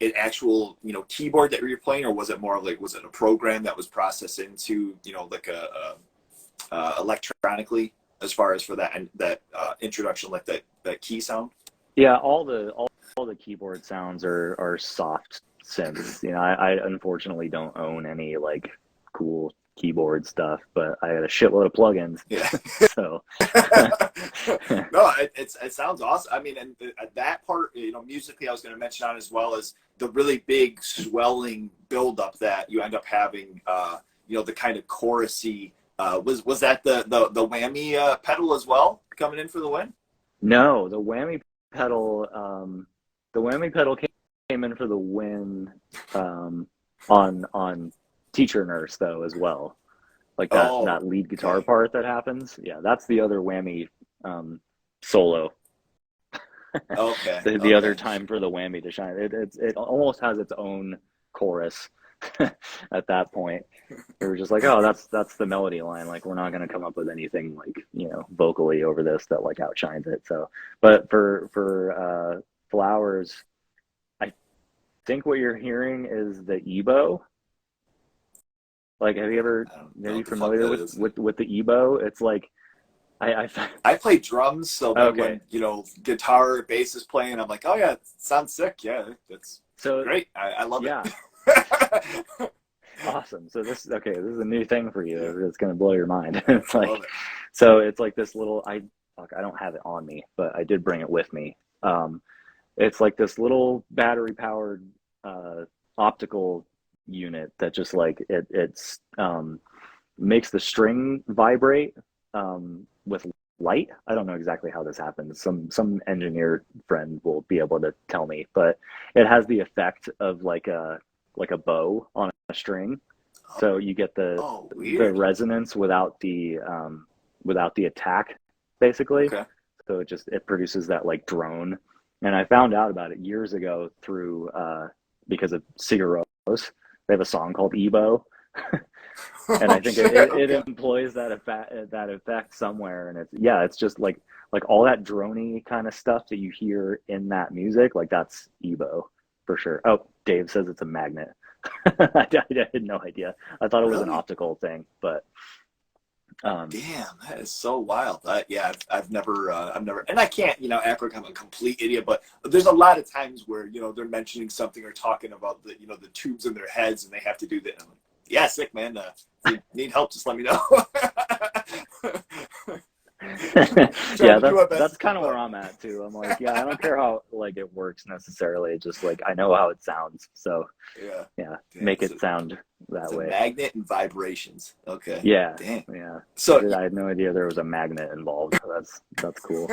Speaker 1: an actual keyboard that you were playing, or was it more like, was it a program that was processed into like a electronically, as far as for that and that introduction, like that key sound?
Speaker 2: Yeah, all the keyboard sounds are soft synths. I unfortunately don't own any like cool keyboard stuff, but I got a shitload of plugins.
Speaker 1: Yeah.
Speaker 2: So
Speaker 1: No, it sounds awesome. I mean, and that part, musically, I was going to mention on, as well as the really big swelling buildup that you end up having. The kind of chorusy. Was that the whammy pedal as well coming in for the win?
Speaker 2: no, the whammy pedal came in for the win on Teacher Nurse though as well. Like that lead guitar part that happens. Yeah, that's the other whammy solo.
Speaker 1: Okay.
Speaker 2: The other time for the whammy to shine. It almost has its own chorus at that point. We were just like, oh, that's the melody line. Like, we're not gonna come up with anything like, vocally over this that like outshines it. So, but for Flowers, I think what you're hearing is the EBO. Like, are you familiar with the EBO? It's like,
Speaker 1: I play drums, so okay. When guitar, bass is playing, I'm like, oh yeah, it sounds sick. Yeah, that's so great. I love it.
Speaker 2: Awesome. So this is a new thing for you. It's gonna blow your mind. It's like, so it's like this little. I don't have it on me, but I did bring it with me. It's like this little battery powered optical unit that just like it's makes the string vibrate with light. I don't know exactly how this happens. Some engineer friend will be able to tell me, but it has the effect of like a bow on a string. So you get the resonance without the attack, basically.
Speaker 1: Okay.
Speaker 2: So it produces that like drone. And I found out about it years ago through because of Sigur Rós. They have a song called EBO. And I think it employs that effect somewhere, and it's just like all that droney kind of stuff that you hear in that music, like that's EBO for sure. Oh, Dave says it's a magnet. I had no idea. I thought it was an optical thing, but
Speaker 1: damn, that is so wild. I've never, and I can't, act like I'm a complete idiot, but there's a lot of times where they're mentioning something or talking about the the tubes in their heads, and they have to do that. I'm like, yeah, sick, man. If you need help, just let me know.
Speaker 2: Yeah, that's kind of where I'm at too. I'm like, yeah, I don't care how like it works necessarily. It's just like I know how it sounds, so yeah, damn, make it sound that way.
Speaker 1: Magnet and vibrations. Okay.
Speaker 2: Yeah.
Speaker 1: Damn.
Speaker 2: Yeah.
Speaker 1: So
Speaker 2: I had no idea there was a magnet involved. That's cool.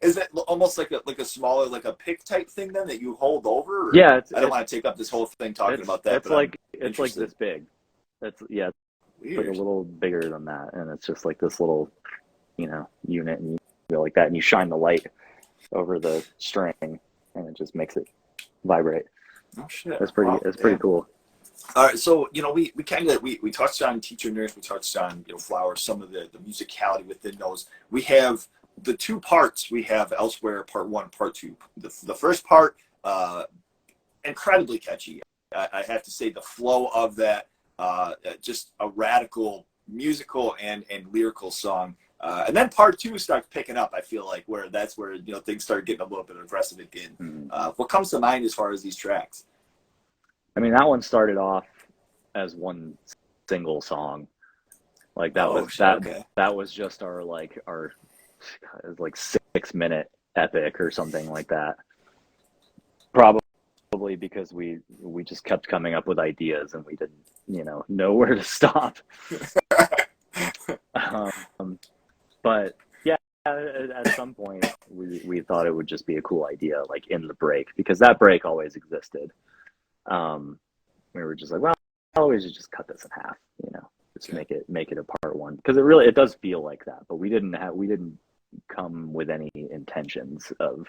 Speaker 1: Is it almost like a smaller, like a pick type thing then that you hold over? Or?
Speaker 2: Yeah.
Speaker 1: I don't want to take up this whole thing talking about that.
Speaker 2: It's like this big. It's like a little bigger than that, and it's just like this little unit, and you go like that, and you shine the light over the string, and it just makes it vibrate.
Speaker 1: Oh shit!
Speaker 2: It's pretty cool.
Speaker 1: All right, so we kind of we touched on Teacher Nurse, we touched on Flowers, some of the musicality within those. We have the two parts. We have Elsewhere Part 1, Part 2. The first part, incredibly catchy. I have to say the flow of that, just a radical musical and lyrical song. And then Part 2 starts picking up. I feel like that's where things start getting a little bit aggressive again. Mm-hmm. What comes to mind as far as these tracks?
Speaker 2: I mean, that one started off as one single song. Like that was just our 6-minute epic or something like that. Probably probably because we just kept coming up with ideas and we didn't, know where to stop. Um, but yeah, at some point we thought it would just be a cool idea, like in the break, because that break always existed. We were just like, well, we should just cut this in half, just
Speaker 1: Yeah.
Speaker 2: make it a part one, because it does feel like that, but we didn't come with any intentions of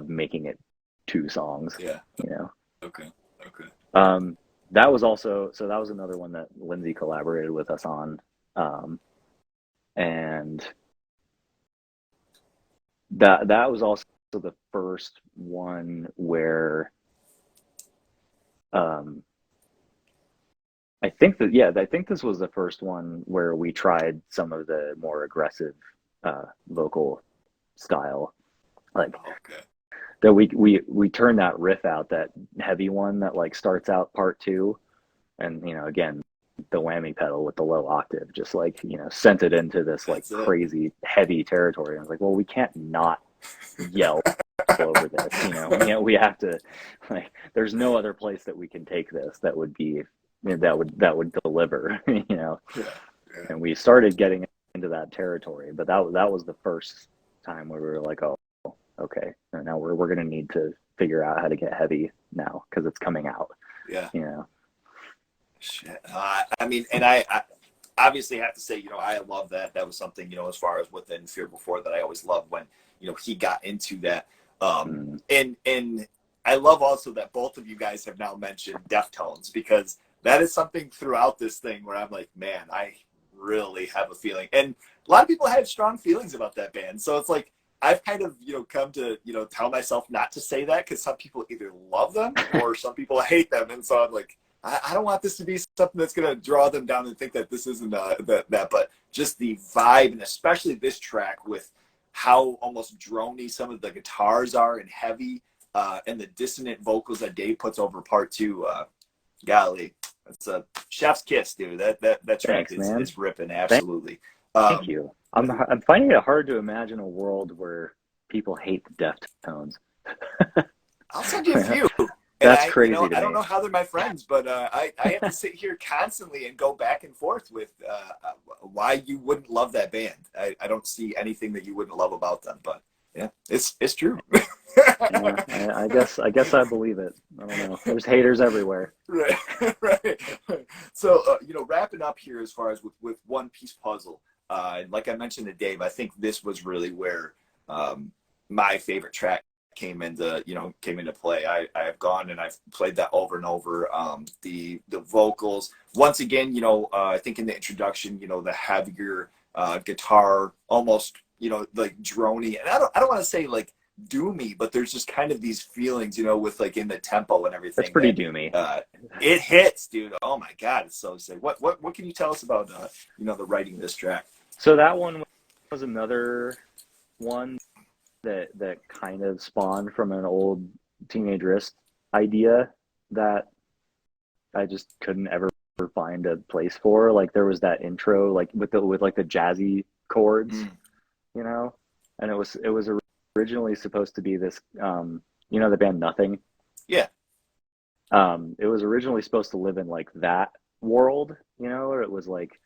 Speaker 2: making it two songs,
Speaker 1: Yeah. Okay. Okay.
Speaker 2: that was another one that Lindsay collaborated with us on, and that was also the first one where I think this was the first one where we tried some of the more aggressive vocal style, like
Speaker 1: Okay.
Speaker 2: that we turned that riff out, that heavy one that like starts out part two, and again, the whammy pedal with the low octave just like sent it into this like
Speaker 1: That's it.
Speaker 2: crazy heavy territory. I was like, well, we can't not yell over this, we have to, like, there's no other place that we can take this that would be, that would deliver,
Speaker 1: Yeah. Yeah.
Speaker 2: and we started getting into that territory, but that was the first time where we were like, oh, okay, now we're going to need to figure out how to get heavy now because it's coming out.
Speaker 1: Yeah.
Speaker 2: you
Speaker 1: Shit. I mean, and I obviously have to say, I love that. That was something, as far as within Fear Before, that I always loved when, he got into that. And I love also that both of you guys have now mentioned Deftones, because that is something throughout this thing where I'm like, man, I really have a feeling. And a lot of people had strong feelings about that band. So it's like, I've kind of, come to, tell myself not to say that, because some people either love them or some people hate them. And so I'm like, I don't want this to be something that's going to draw them down and think that this isn't that, but just the vibe, and especially this track with how almost drony some of the guitars are and heavy, and the dissonant vocals that Dave puts over part two. Golly, that's a chef's kiss, dude. That track is ripping, absolutely.
Speaker 2: Thank you. I'm finding it hard to imagine a world where people hate the Deftones.
Speaker 1: I'll send you a few.
Speaker 2: That's crazy.
Speaker 1: I don't know how they're my friends, but I have to sit here constantly and go back and forth with why you wouldn't love that band. I don't see anything that you wouldn't love about them, but yeah, it's true.
Speaker 2: Yeah, I guess I believe it. I don't know. There's haters everywhere.
Speaker 1: Right, right. So wrapping up here as far as with One Piece Puzzle, like I mentioned to Dave, I think this was really where my favorite track came into play. I have gone and I've played that over and over. The vocals, once again, I think in the introduction, the heavier guitar, almost like drony, and I don't want to say like doomy, but there's just kind of these feelings, with like in the tempo and everything.
Speaker 2: That's pretty doomy.
Speaker 1: It hits, dude. Oh my god, it's so sick. What can you tell us about the writing of this track?
Speaker 2: So that one was another one that kind of spawned from an old Teenage Wrist idea that I just couldn't ever find a place for. Like there was that intro, like with like the jazzy chords, and it was originally supposed to be this, the band Nothing.
Speaker 1: Yeah.
Speaker 2: It was originally supposed to live in like that world, where it was like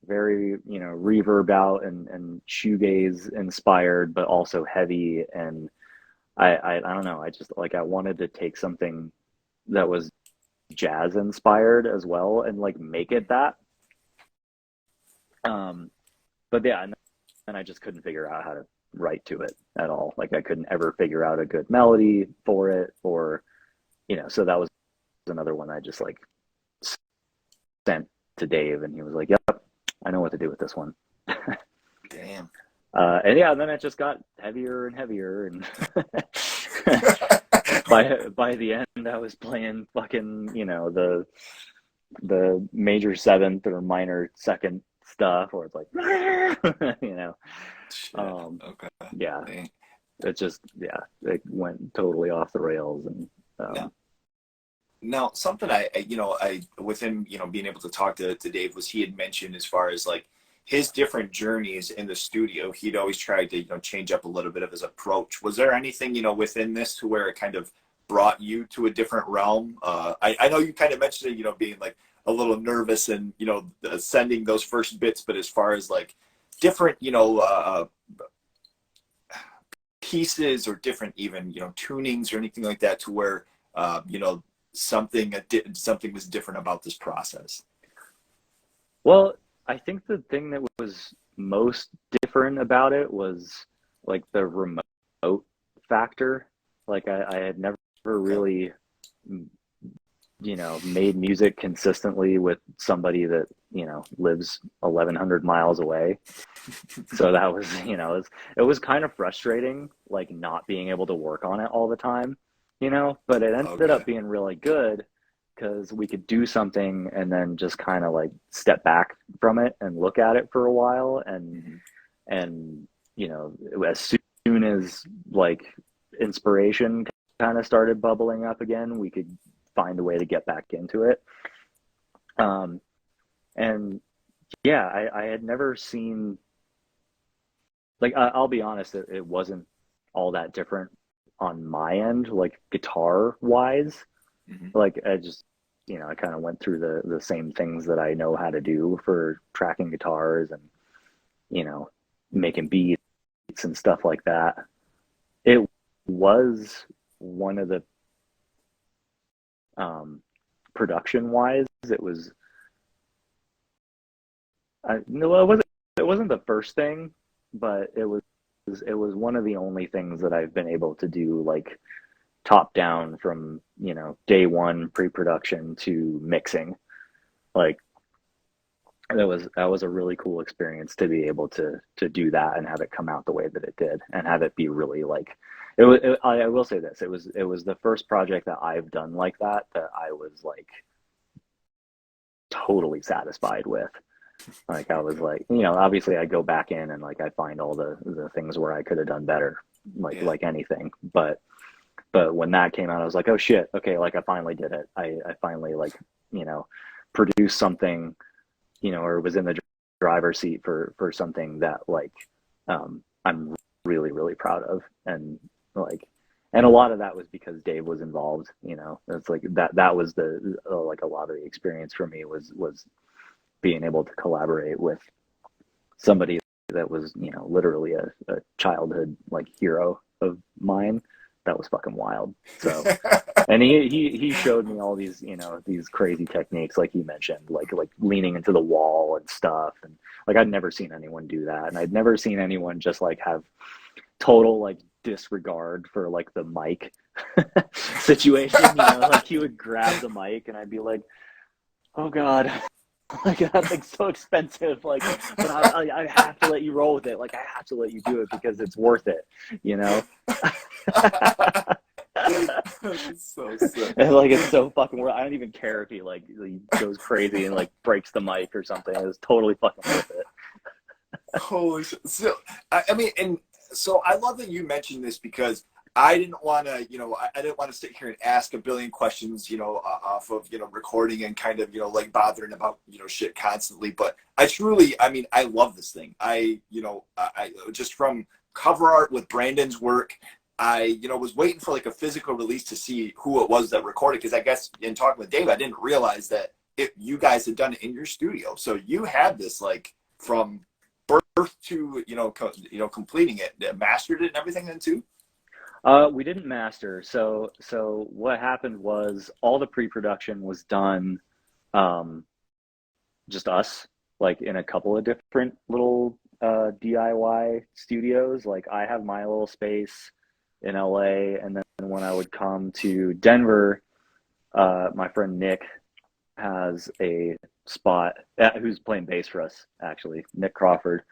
Speaker 2: very, reverb out and shoegaze inspired, but also heavy. And I don't know. I just like, I wanted to take something that was jazz inspired as well and like make it that. But yeah, and I just couldn't figure out how to write to it at all. Like I couldn't ever figure out a good melody for it, or so that was another one I just like sent to Dave, and he was like, yep, I know what to do with this one.
Speaker 1: Damn.
Speaker 2: And yeah, and then it just got heavier and heavier, and by the end I was playing fucking the major seventh or minor second stuff, or it's like
Speaker 1: Okay.
Speaker 2: Yeah.
Speaker 1: Dang.
Speaker 2: It just it went totally off the rails. And
Speaker 1: now something I with him being able to talk to Dave, was he had mentioned as far as like his different journeys in the studio, he'd always tried to change up a little bit of his approach. Was there anything within this to where it kind of brought you to a different realm? I know you kind of mentioned it, you know, being like a little nervous and, you know, sending those first bits, but as far as like different, you know, pieces or different even, you know, tunings or anything like that to where, you know, something was different about this process?
Speaker 2: Well, I think the thing that was most different about it was like the remote factor. Like I had never
Speaker 1: Okay.
Speaker 2: really, you know, made music consistently with somebody that, you know, lives 1,100 miles away. So that was, you know, it was kind of frustrating, like not being able to work on it all the time, you know, but it ended
Speaker 1: Okay.
Speaker 2: up being really good because we could do something and then just kind of like step back from it and look at it for a while.
Speaker 1: Mm-hmm.
Speaker 2: And, you know, as soon as like inspiration kind of started bubbling up again, we could find a way to get back into it. Um, and yeah, I had never seen, like I'll be honest, it wasn't all that different on my end, like guitar wise.
Speaker 1: Mm-hmm.
Speaker 2: Like I just, you know, I kind of went through the same things that I know how to do for tracking guitars and, you know, making beats and stuff like that. It was one of the production wise, it was no, it wasn't the first thing, but it was one of the only things that I've been able to do like top down from, you know, day one pre-production to mixing. Like that was a really cool experience to be able to do that and have it come out the way that it did and have it be really like I will say this, it was the first project that I've done like that I was like totally satisfied with. Like I was like, you know, obviously I go back in and like I find all the things where I could have done better,
Speaker 1: Yeah.
Speaker 2: like anything. But when that came out, I was like, oh shit, okay, like I finally did it. I finally like, you know, produced something, you know, or was in the driver's seat for something that like I'm really really proud of, and like, and a lot of that was because Dave was involved. You know, it's like that was the like a lot of the experience for me was being able to collaborate with somebody that was, you know, literally a childhood like hero of mine. That was fucking wild. So, and he showed me all these, you know, these crazy techniques like you mentioned, like leaning into the wall and stuff, and like I'd never seen anyone do that, and I'd never seen anyone just like have total like disregard for like the mic situation. You know, like he would grab the mic and I'd be like, oh god, like that thing's so expensive, like, but I have to let you roll with it, like I have to let you do it because it's worth it, you know.
Speaker 1: It's so sick.
Speaker 2: And like it's so fucking worth. I don't even care if he like he goes crazy and like breaks the mic or something. It was totally fucking worth it.
Speaker 1: Holy shit. So, I mean, and so I love that you mentioned this because I didn't want to, you know, I didn't want to sit here and ask a billion questions, you know, off of, you know, recording and kind of, you know, like bothering about, you know, shit constantly. But I truly, I mean, I love this thing. You know, I just from cover art with Brandon's work, I, you know, was waiting for like a physical release to see who it was that recorded. Because I guess in talking with Dave, I didn't realize that you guys had done it in your studio. So you had this like from birth to, you know, completing it, mastered it and everything then too.
Speaker 2: We didn't master. So what happened was all the pre-production was done, um, just us, like in a couple of different little DIY studios. Like I have my little space in LA, and then when I would come to Denver, my friend Nick has a spot, who's playing bass for us actually, Nick Crawford.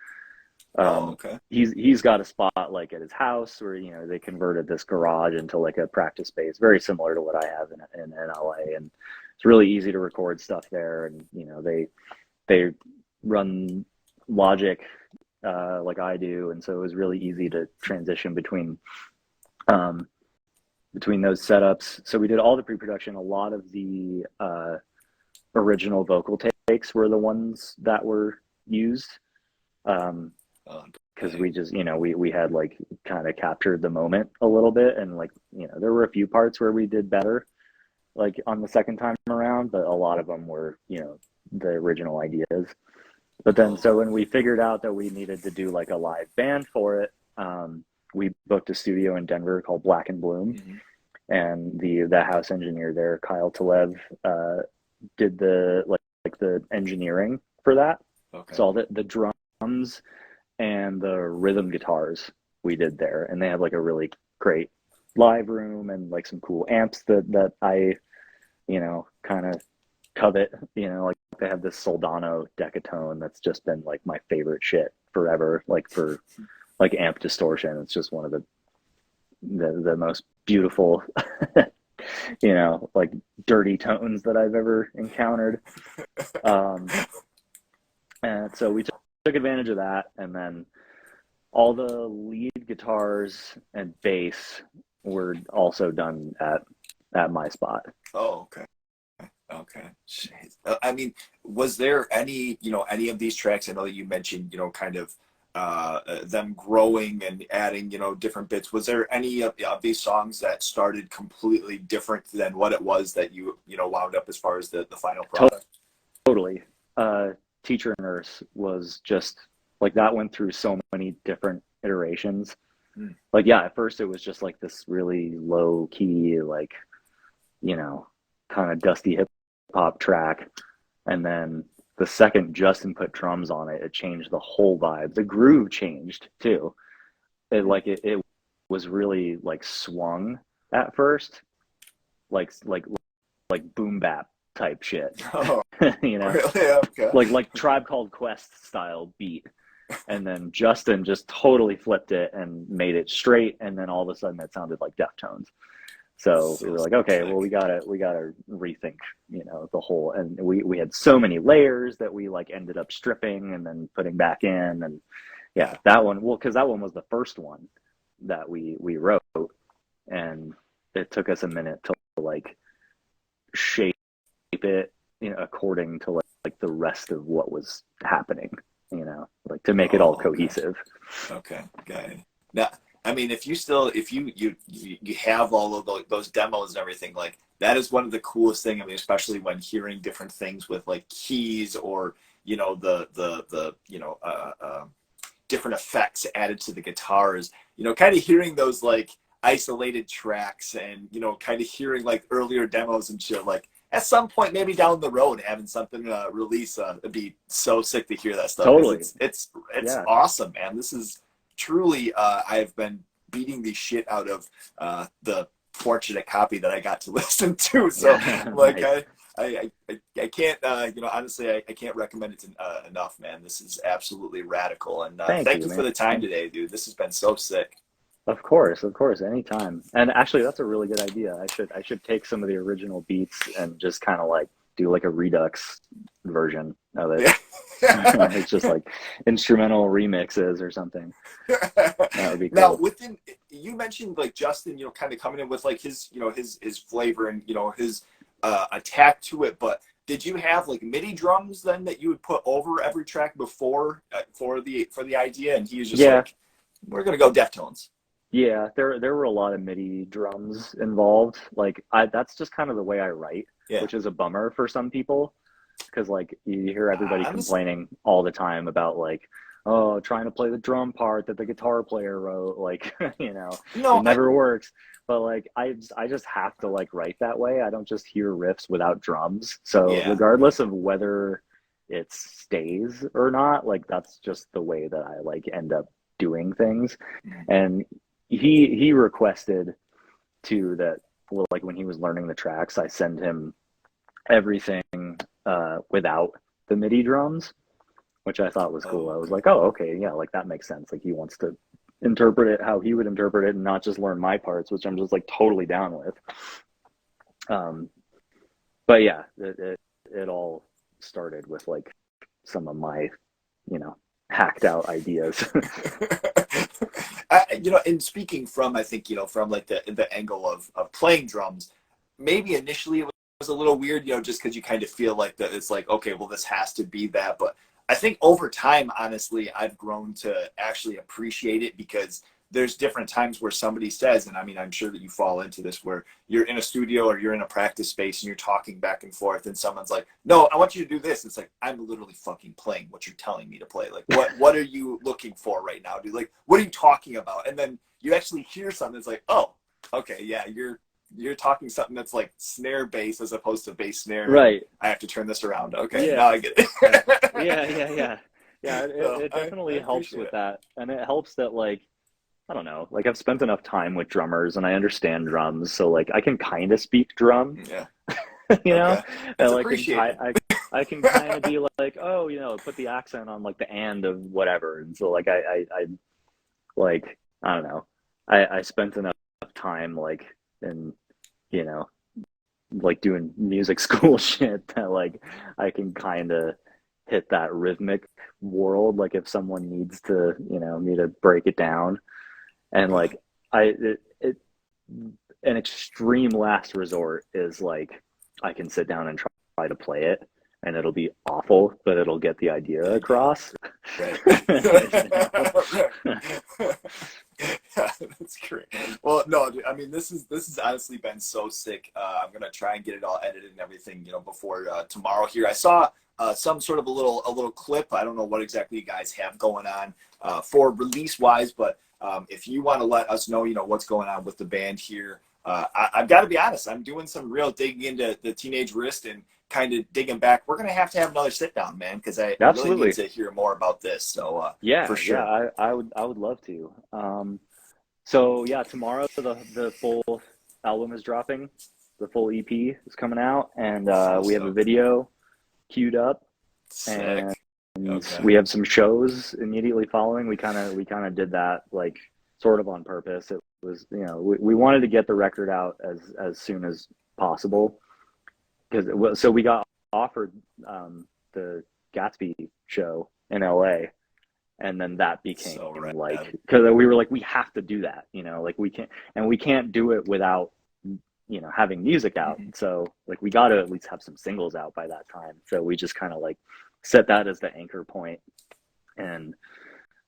Speaker 1: Oh, okay.
Speaker 2: He's got a spot like at his house where, you know, they converted this garage into like a practice space, very similar to what I have in LA, and it's really easy to record stuff there. And you know they run Logic like I do, and so it was really easy to transition um, between those setups. So we did all the pre-production. A lot of the original vocal takes were the ones that were used. Um,
Speaker 1: Oh,
Speaker 2: because we just, we had like kind of captured the moment a little bit, and like, there were a few parts where we did better, like on the second time around, but a lot of them were, the original ideas. But then, so when we figured out that we needed to do like a live band for it, we booked a studio in Denver called Black and Bloom, and the house engineer there, Kyle Talev, did the engineering for that. Okay. So all the drums and the rhythm guitars we did there, and they have like a really great live room and like some cool amps that I, kind of covet. Like they have this Soldano Decatone that's just been like my favorite shit forever. Like for like amp distortion, it's just one of the most beautiful, like dirty tones that I've ever encountered. And so we took advantage of that, and then all the lead guitars and bass were also done at my spot.
Speaker 1: Oh, okay. Okay. I mean, was there any of these tracks? I know that you mentioned, kind of them growing and adding, different bits. Was there any of these songs that started completely different than what it was that you wound up as far as the final product?
Speaker 2: Totally. Teacher Nurse was just like, that went through so many different iterations. Like, yeah, at first it was just like this really low key, like, kind of dusty hip hop track. And then the second Justin put drums on it, it changed the whole vibe. The groove changed too. It was really like swung at first, like boom bap type shit.
Speaker 1: Oh, really? Okay.
Speaker 2: like Tribe Called Quest style beat. And then Justin just totally flipped it and made it straight, and then all of a sudden it sounded like Deftones. So we were like, okay, well, we gotta rethink, the whole, and we had so many layers that we like ended up stripping and then putting back in, and that one, well, because that one was the first one that we wrote, and it took us a minute to like shape it, according to like the rest of what was happening, like to make it all cohesive.
Speaker 1: Okay, got it. Now, I mean, if you have all of those demos and everything, like that is one of the coolest things. I mean, especially when hearing different things with like keys or the different effects added to the guitars. Kind of hearing those like isolated tracks and kind of hearing like earlier demos and shit. Like at some point, maybe down the road, having something release, it'd be so sick to hear that stuff.
Speaker 2: Totally,
Speaker 1: it's awesome, man. This is. Truly, I've been beating the shit out of the fortunate copy that I got to listen to. So, like, nice. I can't, honestly, I can't recommend it enough, man. This is absolutely radical. And thank you for the time today, dude. This has been so sick.
Speaker 2: Of course, anytime. And actually, that's a really good idea. I should take some of the original beats and just kind of like do like a Redux version of it. It's just like instrumental remixes or something. That would be cool.
Speaker 1: Now, you mentioned like Justin, kind of coming in with like his flavor and his attack to it. But did you have like MIDI drums then that you would put over every track before for the idea? And he was just like, we're gonna go Deftones.
Speaker 2: Yeah, there were a lot of MIDI drums involved. Like that's just kind of the way I write, which is a bummer for some people. Because like you hear everybody complaining all the time about like, oh, trying to play the drum part that the guitar player wrote, like it never works. But like I just have to like write that way. I don't just hear riffs without drums. So regardless of whether it stays or not, like that's just the way that I like end up doing things. And he requested too that, well, like when he was learning the tracks, I send him everything without the MIDI drums, which I thought was cool. I was like, oh, okay, yeah, like that makes sense. Like he wants to interpret it how he would interpret it and not just learn my parts, which I'm just like totally down with. But yeah, it all started with like some of my, hacked out ideas.
Speaker 1: And speaking from, I think, from like the angle of playing drums, maybe initially it was a little weird, just because you kind of feel like that it's like, okay, well, this has to be that. But I think over time, honestly, I've grown to actually appreciate it because there's different times where somebody says, and I mean, I'm sure that you fall into this, where you're in a studio or you're in a practice space and you're talking back and forth, and someone's like, "No, I want you to do this." It's like, I'm literally fucking playing what you're telling me to play. Like, what are you looking for right now, dude? Like, what are you talking about? And then you actually hear something that's like, "Oh, okay, yeah, you're talking something that's like snare bass as opposed to bass snare, and
Speaker 2: Right.
Speaker 1: I have to turn this around." Okay,
Speaker 2: Yeah.
Speaker 1: now I get
Speaker 2: Yeah,
Speaker 1: it.
Speaker 2: yeah, yeah. Yeah,
Speaker 1: So
Speaker 2: it
Speaker 1: I
Speaker 2: definitely helps
Speaker 1: appreciate
Speaker 2: with
Speaker 1: it.
Speaker 2: that. And it helps that like I don't know, like I've spent enough time with drummers and I understand drums, so like I can kind of speak drum,
Speaker 1: Yeah.
Speaker 2: you know?
Speaker 1: Okay.
Speaker 2: And
Speaker 1: It's
Speaker 2: like
Speaker 1: appreciated.
Speaker 2: I can kind of be like, oh, put the accent on like the and of whatever. And so like I like I don't know. I spent enough time like in, you know, like doing music school shit that like I can kind of hit that rhythmic world like if someone needs to, me to break it down and
Speaker 1: Yeah.
Speaker 2: like it an extreme last resort is like I can sit down and try to play it and it'll be awful but it'll get the idea
Speaker 1: And get it.
Speaker 2: across.
Speaker 1: Right.
Speaker 2: You know?
Speaker 1: Right. Yeah, that's great. Well, no, dude, I mean, this has honestly been so sick. I'm gonna try and get it all edited and everything, before tomorrow. Here, I saw some sort of a little clip. I don't know what exactly you guys have going on for release wise, but if you want to let us know, what's going on with the band here. I've got to be honest. I'm doing some real digging into the Teenage Wrist and kind of digging back. We're gonna have another sit down, man, because I really need
Speaker 2: Absolutely.
Speaker 1: to hear more about this. So for
Speaker 2: Yeah, yeah,
Speaker 1: sure.
Speaker 2: I would love to. So yeah, tomorrow the full album is dropping. The full EP is coming out, and
Speaker 1: So
Speaker 2: we have a
Speaker 1: stoked.
Speaker 2: video queued up, and
Speaker 1: Sick. Okay.
Speaker 2: we have some shows immediately following. We kind of did that like sort of on purpose. It was we wanted to get the record out as soon as possible because so we got offered the Gatsby show in LA and then that became
Speaker 1: So
Speaker 2: like
Speaker 1: rad.
Speaker 2: because we were like we have to do that like we can't do it without having music out,
Speaker 1: Mhm.
Speaker 2: so like we got to at least have some singles out by that time, so we just kind of like set that as the anchor point and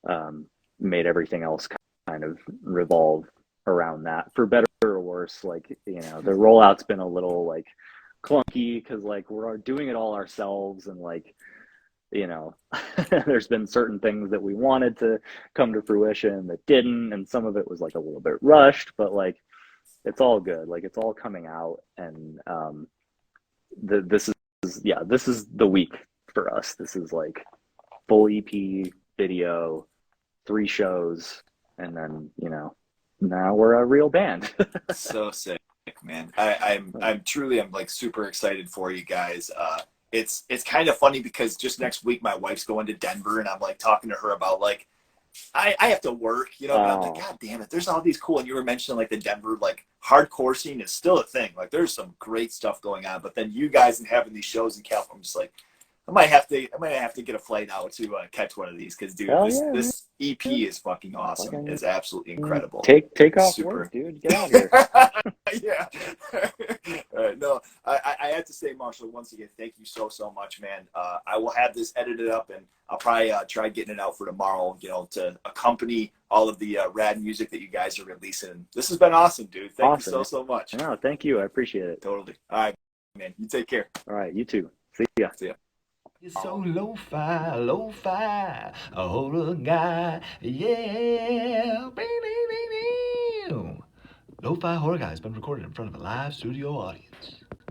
Speaker 2: um, made everything else kind of revolve around that for better or worse. Like the rollout's been a little like clunky because like we're doing it all ourselves and like you know there's been certain things that we wanted to come to fruition that didn't, and some of it was like a little bit rushed, but like it's all good, like it's all coming out, and this is yeah, this is the week for us. This is like full EP, video, 3 shows, and then now we're a real band.
Speaker 1: So sick, man. I'm truly I'm like super excited for you guys. It's kind of funny because just next week my wife's going to Denver and I'm like talking to her about like I have to work, but I'm like,
Speaker 2: Oh,
Speaker 1: God damn it, there's all these cool, and you were mentioning like the Denver like hardcore scene is still a thing. Like there's some great stuff going on, but then you guys and having these shows in California, I'm just like, I might have to get a flight out to catch one of these because dude,
Speaker 2: hell
Speaker 1: this
Speaker 2: yeah,
Speaker 1: this EP
Speaker 2: man.
Speaker 1: is fucking awesome.
Speaker 2: Fucking
Speaker 1: It's absolutely incredible.
Speaker 2: take off work,
Speaker 1: Super.
Speaker 2: dude. Get out here.
Speaker 1: Yeah. No, I have to say, Marshall, once again, thank you so much, man. I will have this edited up and I'll probably try getting it out for tomorrow, to accompany all of the rad music that you guys are releasing. This has been awesome, dude. Thank you
Speaker 2: Awesome.
Speaker 1: so much.
Speaker 2: No, thank you. I appreciate it.
Speaker 1: Totally. All right, man. You take care.
Speaker 2: All right, you too. See ya.
Speaker 1: See ya.
Speaker 3: You're so lo-fi, lo-fi, a whole guy, yeah. Lo-fi horror guy has been recorded in front of a live studio audience.